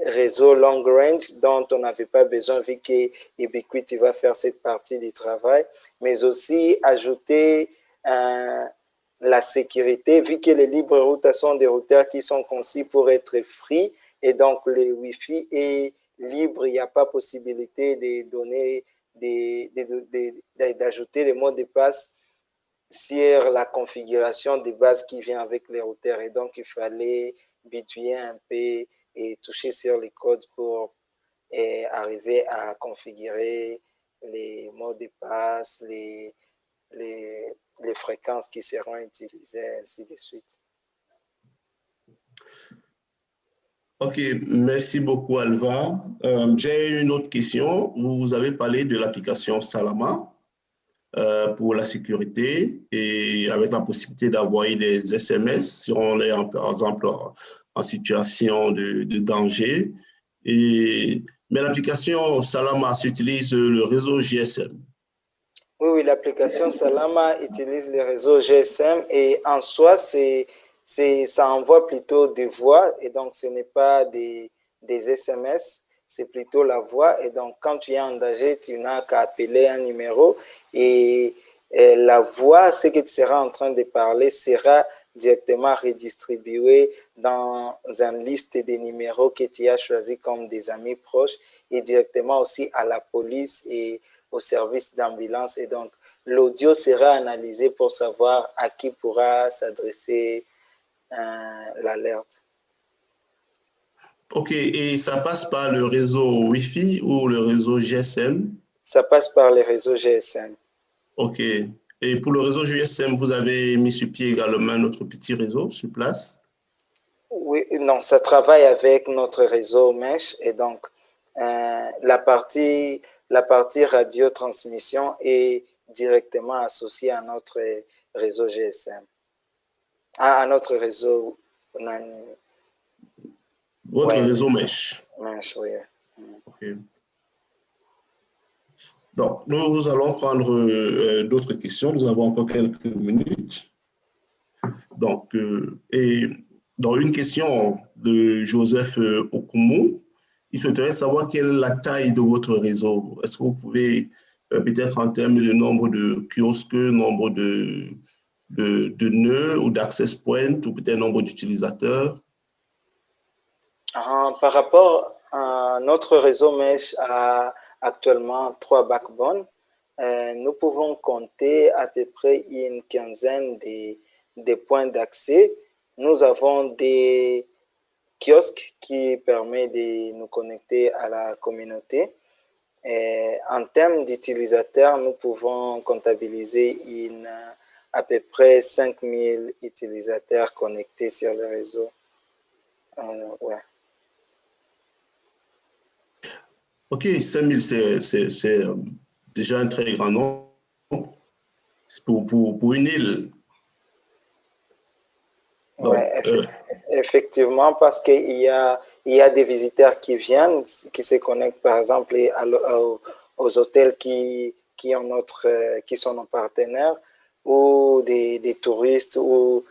réseau long range dont on n'avait pas besoin vu que Ubiquiti va faire cette partie du travail, mais aussi ajouter la sécurité, vu que les LibreRouter sont des routeurs qui sont conçus pour être free et donc le Wi-Fi est libre, il n'y a pas possibilité de donner, d'ajouter des mots de passe sur la configuration de base qui vient avec les routeurs. Et donc, il fallait bidouiller un peu et toucher sur les codes pour arriver à configurer les mots de passe, les fréquences qui seront utilisées, ainsi de suite. Ok, merci beaucoup, Alva. J'ai une autre question. Vous avez parlé de l'application Salama pour la sécurité et avec la possibilité d'envoyer des SMS si on est, par exemple, en situation de danger. Mais l'application Salama s'utilise le réseau GSM. Oui, l'application Salama utilise le réseau GSM et en soi, ça envoie plutôt des voix et donc ce n'est pas des SMS, c'est plutôt la voix. Et donc, quand tu es en danger, tu n'as qu'à appeler un numéro et la voix, ce que tu seras en train de parler, sera directement redistribué dans une liste des numéros que tu as choisis comme des amis proches et directement aussi à la police et au service d'ambulance. Et donc, l'audio sera analysé pour savoir à qui pourra s'adresser l'alerte. OK. Et ça passe par le réseau Wi-Fi ou le réseau GSM? Ça passe par le réseau GSM. OK. Et pour le réseau GSM, vous avez mis sur pied également notre petit réseau sur place? Oui, non, ça travaille avec notre réseau Mesh et donc la partie radio-transmission est directement associée à notre réseau GSM, à notre réseau. Votre réseau Mesh. Mesh, oui. Okay. Donc, nous allons prendre d'autres questions. Nous avons encore quelques minutes. Donc, dans une question de Joseph Okumu, il souhaiterait savoir quelle est la taille de votre réseau. Est-ce que vous pouvez, peut-être en termes de nombre de kiosques, nombre de nœuds ou d'access point, ou peut-être nombre d'utilisateurs? Par rapport à notre réseau Mesh, actuellement 3 backbones. Nous pouvons compter à peu près une quinzaine de points d'accès. Nous avons des kiosques qui permettent de nous connecter à la communauté. Et en termes d'utilisateurs, nous pouvons comptabiliser à peu près 5000 utilisateurs connectés sur le réseau. Ouais. Ok, 5000, c'est déjà un très grand nombre pour une île. Donc, ouais, effectivement, parce qu'il y a des visiteurs qui viennent, qui se connectent par exemple aux hôtels qui sont nos partenaires, ou des touristes ou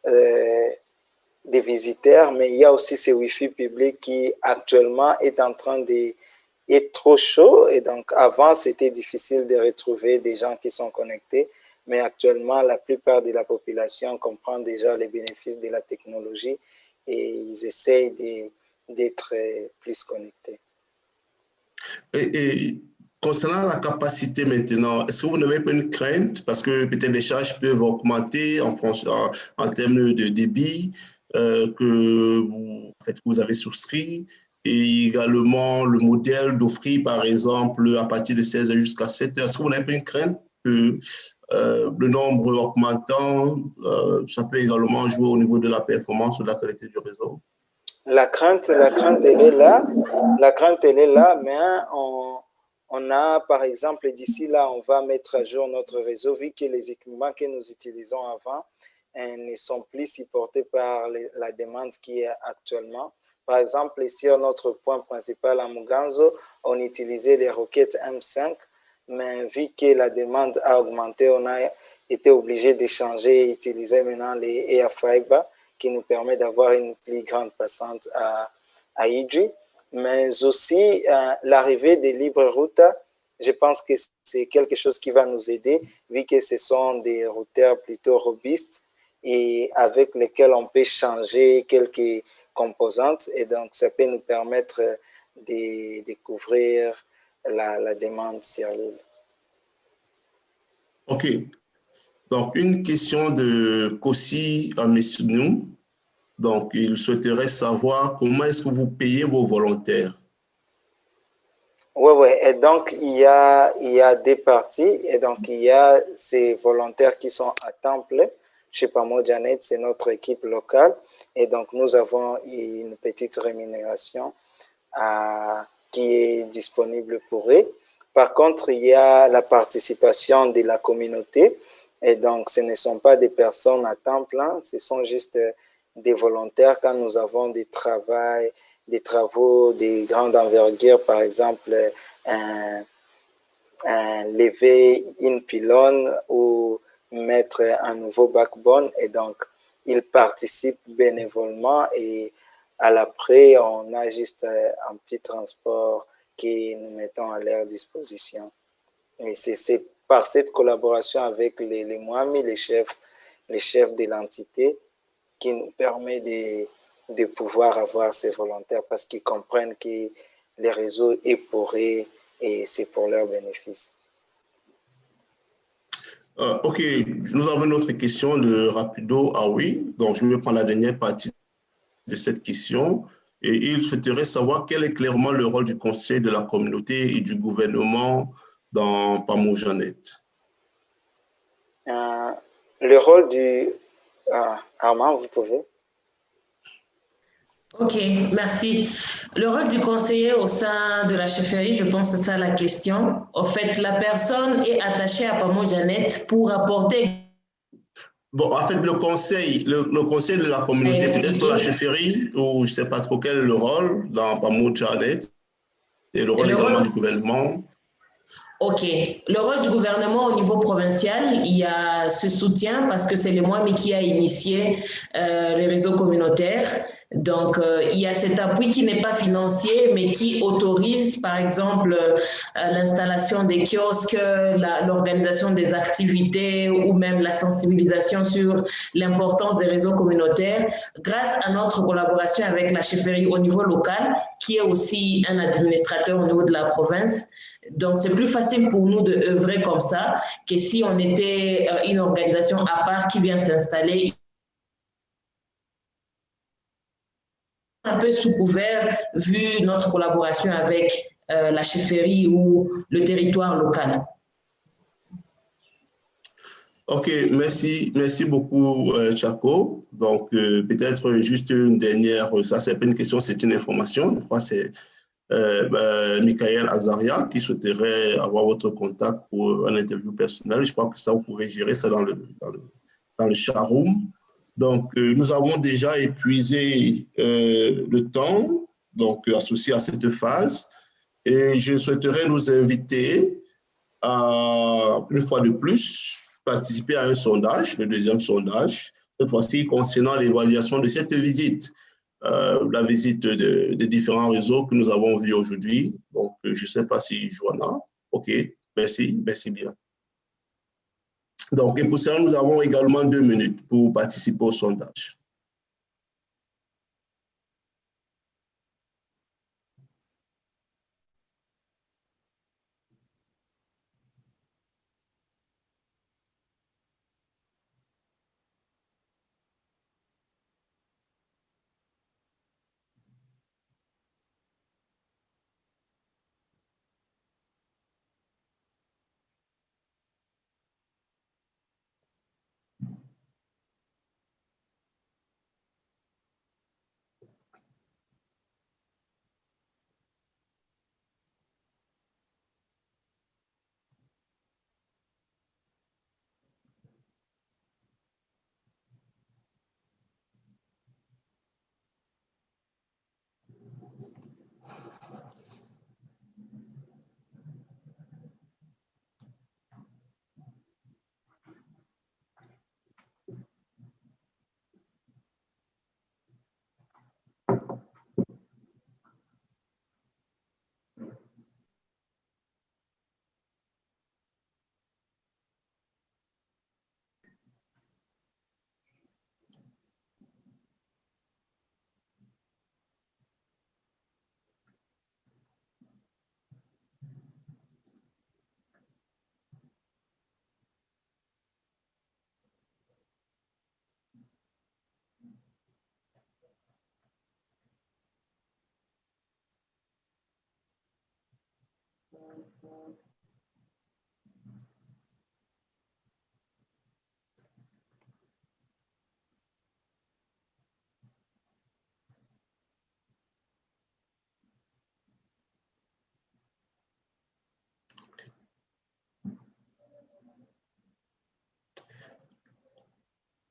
des visiteurs, mais il y a aussi ce Wi-Fi public qui actuellement est en train d'être trop chaud. Et donc avant, c'était difficile de retrouver des gens qui sont connectés. Mais actuellement, la plupart de la population comprend déjà les bénéfices de la technologie et ils essayent d'être plus connectés. Et concernant la capacité maintenant, est-ce que vous n'avez pas une crainte parce que peut-être les charges peuvent augmenter en termes de débit que vous avez souscrit et également le modèle d'offrir par exemple à partir de 16h jusqu'à 7h. Est-ce que vous n'avez pas une crainte que le nombre augmentant, ça peut également jouer au niveau de la performance ou de la qualité du réseau? La crainte, elle est là. La crainte, elle est là, mais on a, par exemple, d'ici là, on va mettre à jour notre réseau, vu que les équipements que nous utilisons avant ne sont plus supportés par la demande qui est actuellement. Par exemple, sur notre point principal à Muganzo, on utilisait les Rocket M5, mais vu que la demande a augmenté, on a été obligé d'échanger et utiliser maintenant les Air Fiber qui nous permet d'avoir une plus grande passante à Idri. Mais aussi, l'arrivée des libres routes, je pense que c'est quelque chose qui va nous aider, vu que ce sont des routeurs plutôt robustes et avec lesquels on peut changer quelques composantes. Et donc, ça peut nous permettre de découvrir la demande sur l'île. OK. Donc, une question de Kossi Amesounou. Donc, il souhaiterait savoir comment est-ce que vous payez vos volontaires? Oui. Et donc, il y a des parties. Et donc, il y a ces volontaires qui sont à temps plein. Chez Pamo Janet, c'est notre équipe locale. Et donc, nous avons une petite rémunération qui est disponible pour eux. Par contre, il y a la participation de la communauté. Et donc, ce ne sont pas des personnes à temps plein, ce sont juste des volontaires quand nous avons des travaux de grande envergure, par exemple, lever une pylône ou mettre un nouveau backbone. Et donc, ils participent bénévolement et à l'après, on a juste un petit transport que nous mettons à leur disposition. Et c'est par cette collaboration avec les Moami, les chefs de l'entité, qui nous permet de pouvoir avoir ces volontaires parce qu'ils comprennent que le réseau est pour eux et c'est pour leur bénéfice. OK, nous avons une autre question de Rapido Aoui. Donc, je vais prendre la dernière partie de cette question. Et il souhaiterait savoir quel est clairement le rôle du conseil de la communauté et du gouvernement dans Pamo Janet. Le rôle du... Armand, vous pouvez? Ok, merci. Le rôle du conseiller au sein de la chefferie, je pense que c'est ça la question. En fait, la personne est attachée à Pamo Janet pour apporter... Bon, en fait, le conseil de la communauté, peut-être la chefferie, ou je ne sais pas trop quel est le rôle dans Pamo Janet, et le rôle également du gouvernement. OK. Le rôle du gouvernement au niveau provincial, il y a ce soutien parce que c'est le MOAMI qui a initié les réseaux communautaires. Donc, il y a cet appui qui n'est pas financier, mais qui autorise, par exemple, l'installation des kiosques, l'organisation des activités ou même la sensibilisation sur l'importance des réseaux communautaires grâce à notre collaboration avec la chefferie au niveau local, qui est aussi un administrateur au niveau de la province. Donc, c'est plus facile pour nous d'œuvrer comme ça que si on était une organisation à part qui vient s'installer un peu sous couvert vu notre collaboration avec la chefferie ou le territoire local. Ok, merci beaucoup, Tchako. Donc, peut-être juste une dernière, ça c'est pas une question, c'est une information. Je crois que c'est Michael Azaria qui souhaiterait avoir votre contact pour un interview personnel. Je crois que ça, vous pourrez gérer ça dans le chat room. Donc, nous avons déjà épuisé le temps donc, associé à cette phase et je souhaiterais nous inviter à, une fois de plus, participer à un sondage, le deuxième sondage, cette fois-ci concernant l'évaluation de cette visite, la visite de différents réseaux que nous avons vus aujourd'hui. Donc, je ne sais pas si Joanna, ok, merci bien. Donc, et pour cela, nous avons également 2 minutes pour participer au sondage.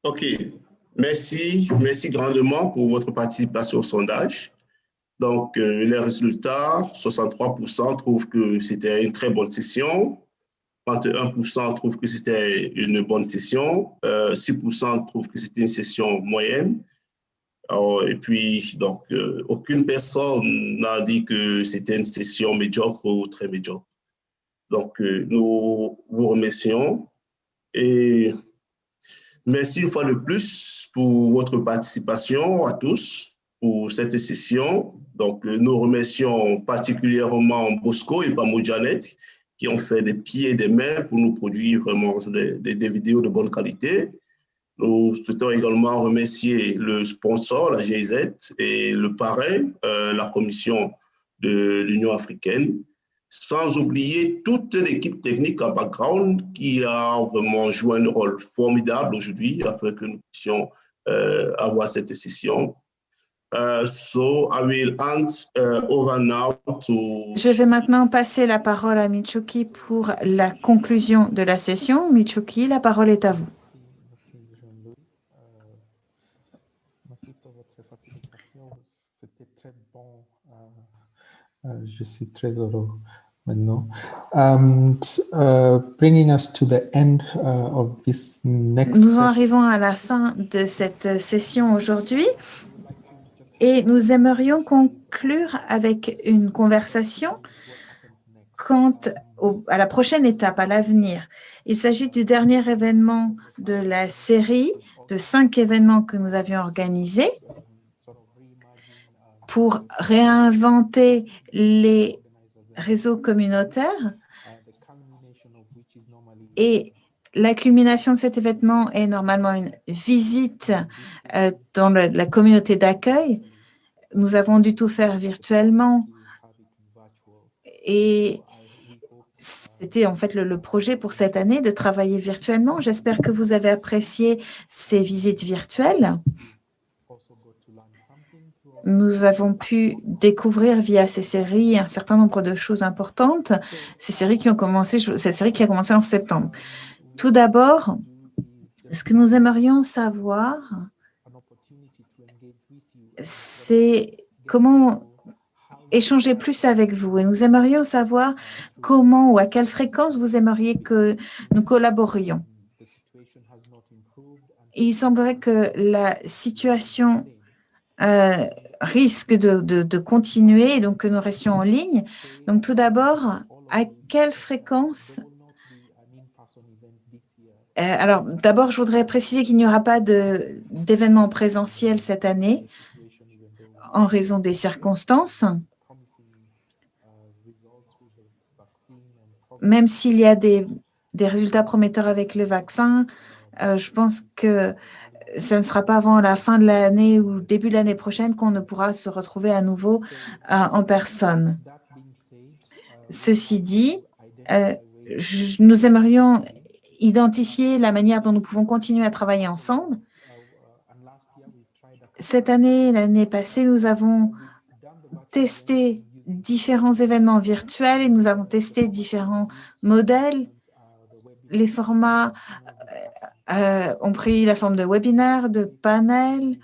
Ok, merci grandement pour votre participation au sondage. Donc, les résultats, 63% trouvent que c'était une très bonne session, 31% trouvent que c'était une bonne session, 6% trouvent que c'était une session moyenne. Alors, et puis, donc, aucune personne n'a dit que c'était une session médiocre ou très médiocre. Donc, nous vous remercions et merci une fois de plus pour votre participation à tous pour cette session. Donc, nous remercions particulièrement Bosco et Pamo Janet qui ont fait des pieds et des mains pour nous produire vraiment des vidéos de bonne qualité. Nous souhaitons également remercier le sponsor, la GIZ, et le parrain, la Commission de l'Union africaine, sans oublier toute l'équipe technique en background qui a vraiment joué un rôle formidable aujourd'hui afin que nous puissions avoir cette session. So I will hand over now to... Je vais maintenant passer la parole à Michuki pour la conclusion de la session. Michuki, la parole est à vous. Merci pour votre participation. C'était très bon. Je suis très heureux maintenant. Bringing us to the end of this next Nous en arrivons à la fin de cette session aujourd'hui. Et nous aimerions conclure avec une conversation quant à la prochaine étape, à l'avenir. Il s'agit du dernier événement de la série de 5 événements que nous avions organisés pour réinventer les réseaux communautaires. Et la culmination de cet événement est normalement une visite dans la communauté d'accueil. Nous avons dû tout faire virtuellement et c'était en fait le projet pour cette année de travailler virtuellement. J'espère que vous avez apprécié ces visites virtuelles. Nous avons pu découvrir via ces séries un certain nombre de choses importantes. Cette série qui a commencé en septembre. Tout d'abord, ce que nous aimerions savoir, c'est comment échanger plus avec vous. Et nous aimerions savoir comment ou à quelle fréquence vous aimeriez que nous collaborions. Il semblerait que la situation risque de continuer et donc que nous restions en ligne. Donc tout d'abord, à quelle fréquence alors, d'abord, je voudrais préciser qu'il n'y aura pas d'événement présentiel cette année en raison des circonstances. Même s'il y a des résultats prometteurs avec le vaccin, je pense que ça ne sera pas avant la fin de l'année ou début de l'année prochaine qu'on ne pourra se retrouver à nouveau en personne. Ceci dit, nous aimerions identifier la manière dont nous pouvons continuer à travailler ensemble. Cette année, l'année passée, nous avons testé différents événements virtuels et nous avons testé différents modèles. Les formats ont pris la forme de webinaires, de panels,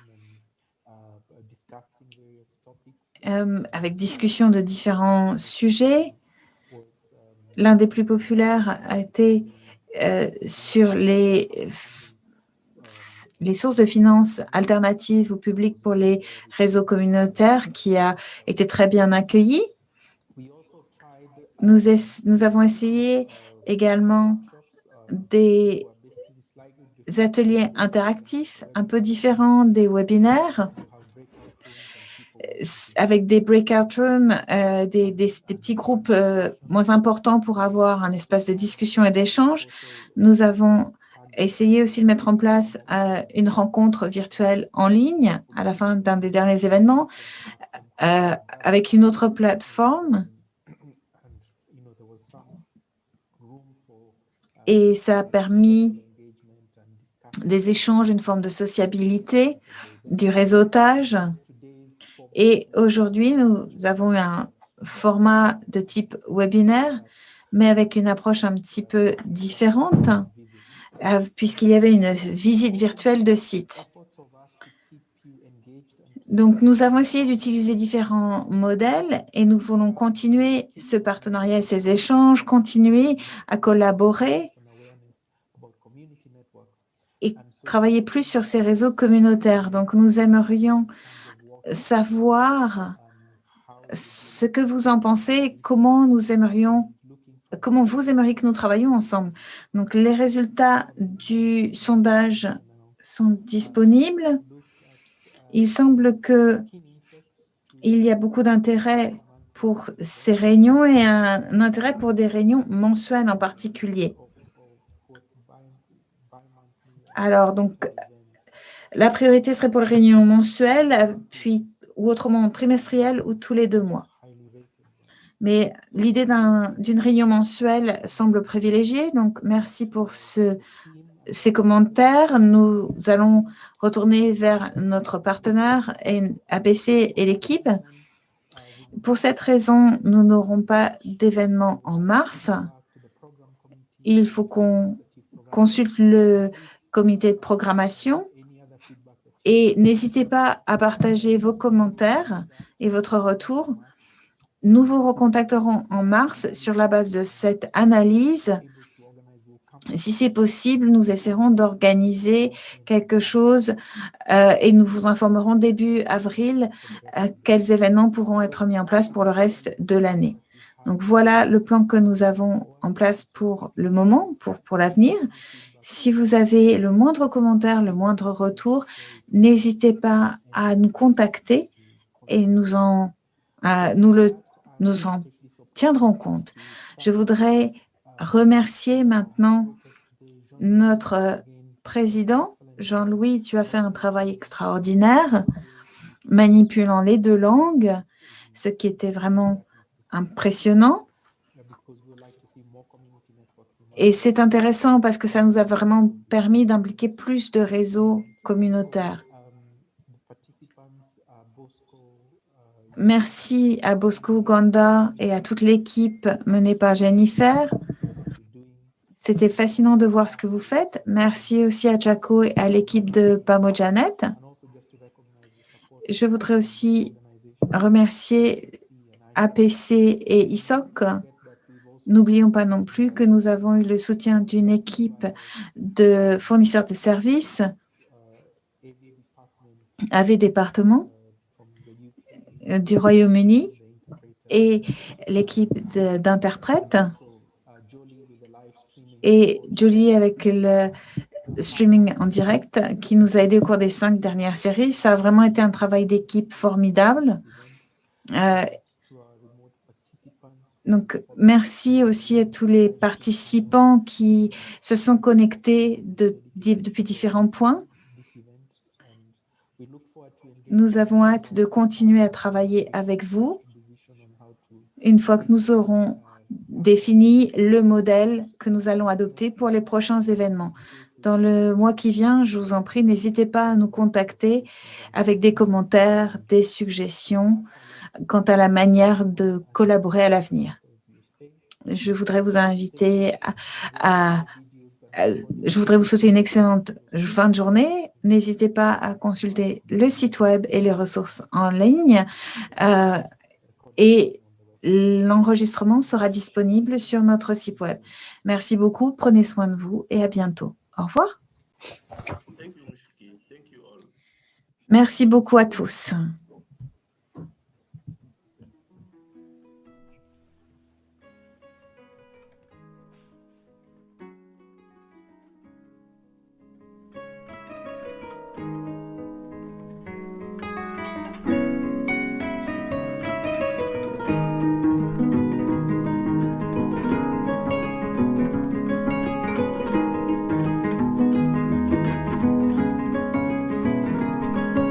avec discussion de différents sujets. L'un des plus populaires a été sur les sources de finances alternatives au public pour les réseaux communautaires qui a été très bien accueilli. Nous avons essayé également des ateliers interactifs un peu différents des webinaires avec des breakout rooms, des petits groupes moins importants pour avoir un espace de discussion et d'échange. Nous avons essayé aussi de mettre en place une rencontre virtuelle en ligne à la fin d'un des derniers événements avec une autre plateforme. Et ça a permis des échanges, une forme de sociabilité, du réseautage. Et aujourd'hui, nous avons un format de type webinaire, mais avec une approche un petit peu différente, puisqu'il y avait une visite virtuelle de site. Donc, nous avons essayé d'utiliser différents modèles et nous voulons continuer ce partenariat et ces échanges, continuer à collaborer et travailler plus sur ces réseaux communautaires. Donc, nous aimerions savoir ce que vous en pensez, comment vous aimeriez que nous travaillions ensemble. Donc, les résultats du sondage sont disponibles. Il semble qu'il y a beaucoup d'intérêt pour ces réunions et un intérêt pour des réunions mensuelles en particulier. Alors, donc, la priorité serait pour les réunions mensuelles, puis ou autrement trimestrielles ou tous les 2 mois. Mais l'idée d'une réunion mensuelle semble privilégiée. Donc, merci pour ces commentaires. Nous allons retourner vers notre partenaire ABC et l'équipe. Pour cette raison, nous n'aurons pas d'événement en mars. Il faut qu'on consulte le comité de programmation et n'hésitez pas à partager vos commentaires et votre retour. Nous vous recontacterons en mars sur la base de cette analyse Si c'est possible, nous essaierons d'organiser quelque chose et nous vous informerons début avril quels événements pourront être mis en place pour le reste de l'année. Donc voilà le plan que nous avons en place pour le moment, pour l'avenir. Si vous avez le moindre commentaire, le moindre retour, n'hésitez pas à nous contacter et nous en tiendrons compte. Je voudrais remercier maintenant notre président. Jean-Louis, tu as fait un travail extraordinaire, manipulant les 2 langues, ce qui était vraiment impressionnant. Et c'est intéressant parce que ça nous a vraiment permis d'impliquer plus de réseaux communautaires. Merci à Bosco Uganda et à toute l'équipe menée par Jennifer. C'était fascinant de voir ce que vous faites. Merci aussi à Jaco et à l'équipe de Pamojanet. Je voudrais aussi remercier APC et ISOC. N'oublions pas non plus que nous avons eu le soutien d'une équipe de fournisseurs de services, AV Département du Royaume-Uni et l'équipe d'interprètes et Julie avec le streaming en direct qui nous a aidés au cours des 5 dernières séries. Ça a vraiment été un travail d'équipe formidable. Donc, merci aussi à tous les participants qui se sont connectés depuis différents points. Nous avons hâte de continuer à travailler avec vous une fois que nous aurons défini le modèle que nous allons adopter pour les prochains événements. Dans le mois qui vient, je vous en prie, n'hésitez pas à nous contacter avec des commentaires, des suggestions quant à la manière de collaborer à l'avenir. Je voudrais vous inviter je voudrais vous souhaiter une excellente fin de journée. N'hésitez pas à consulter le site web et les ressources en ligne. Et l'enregistrement sera disponible sur notre site web. Merci beaucoup, prenez soin de vous et à bientôt. Au revoir. Merci beaucoup à tous.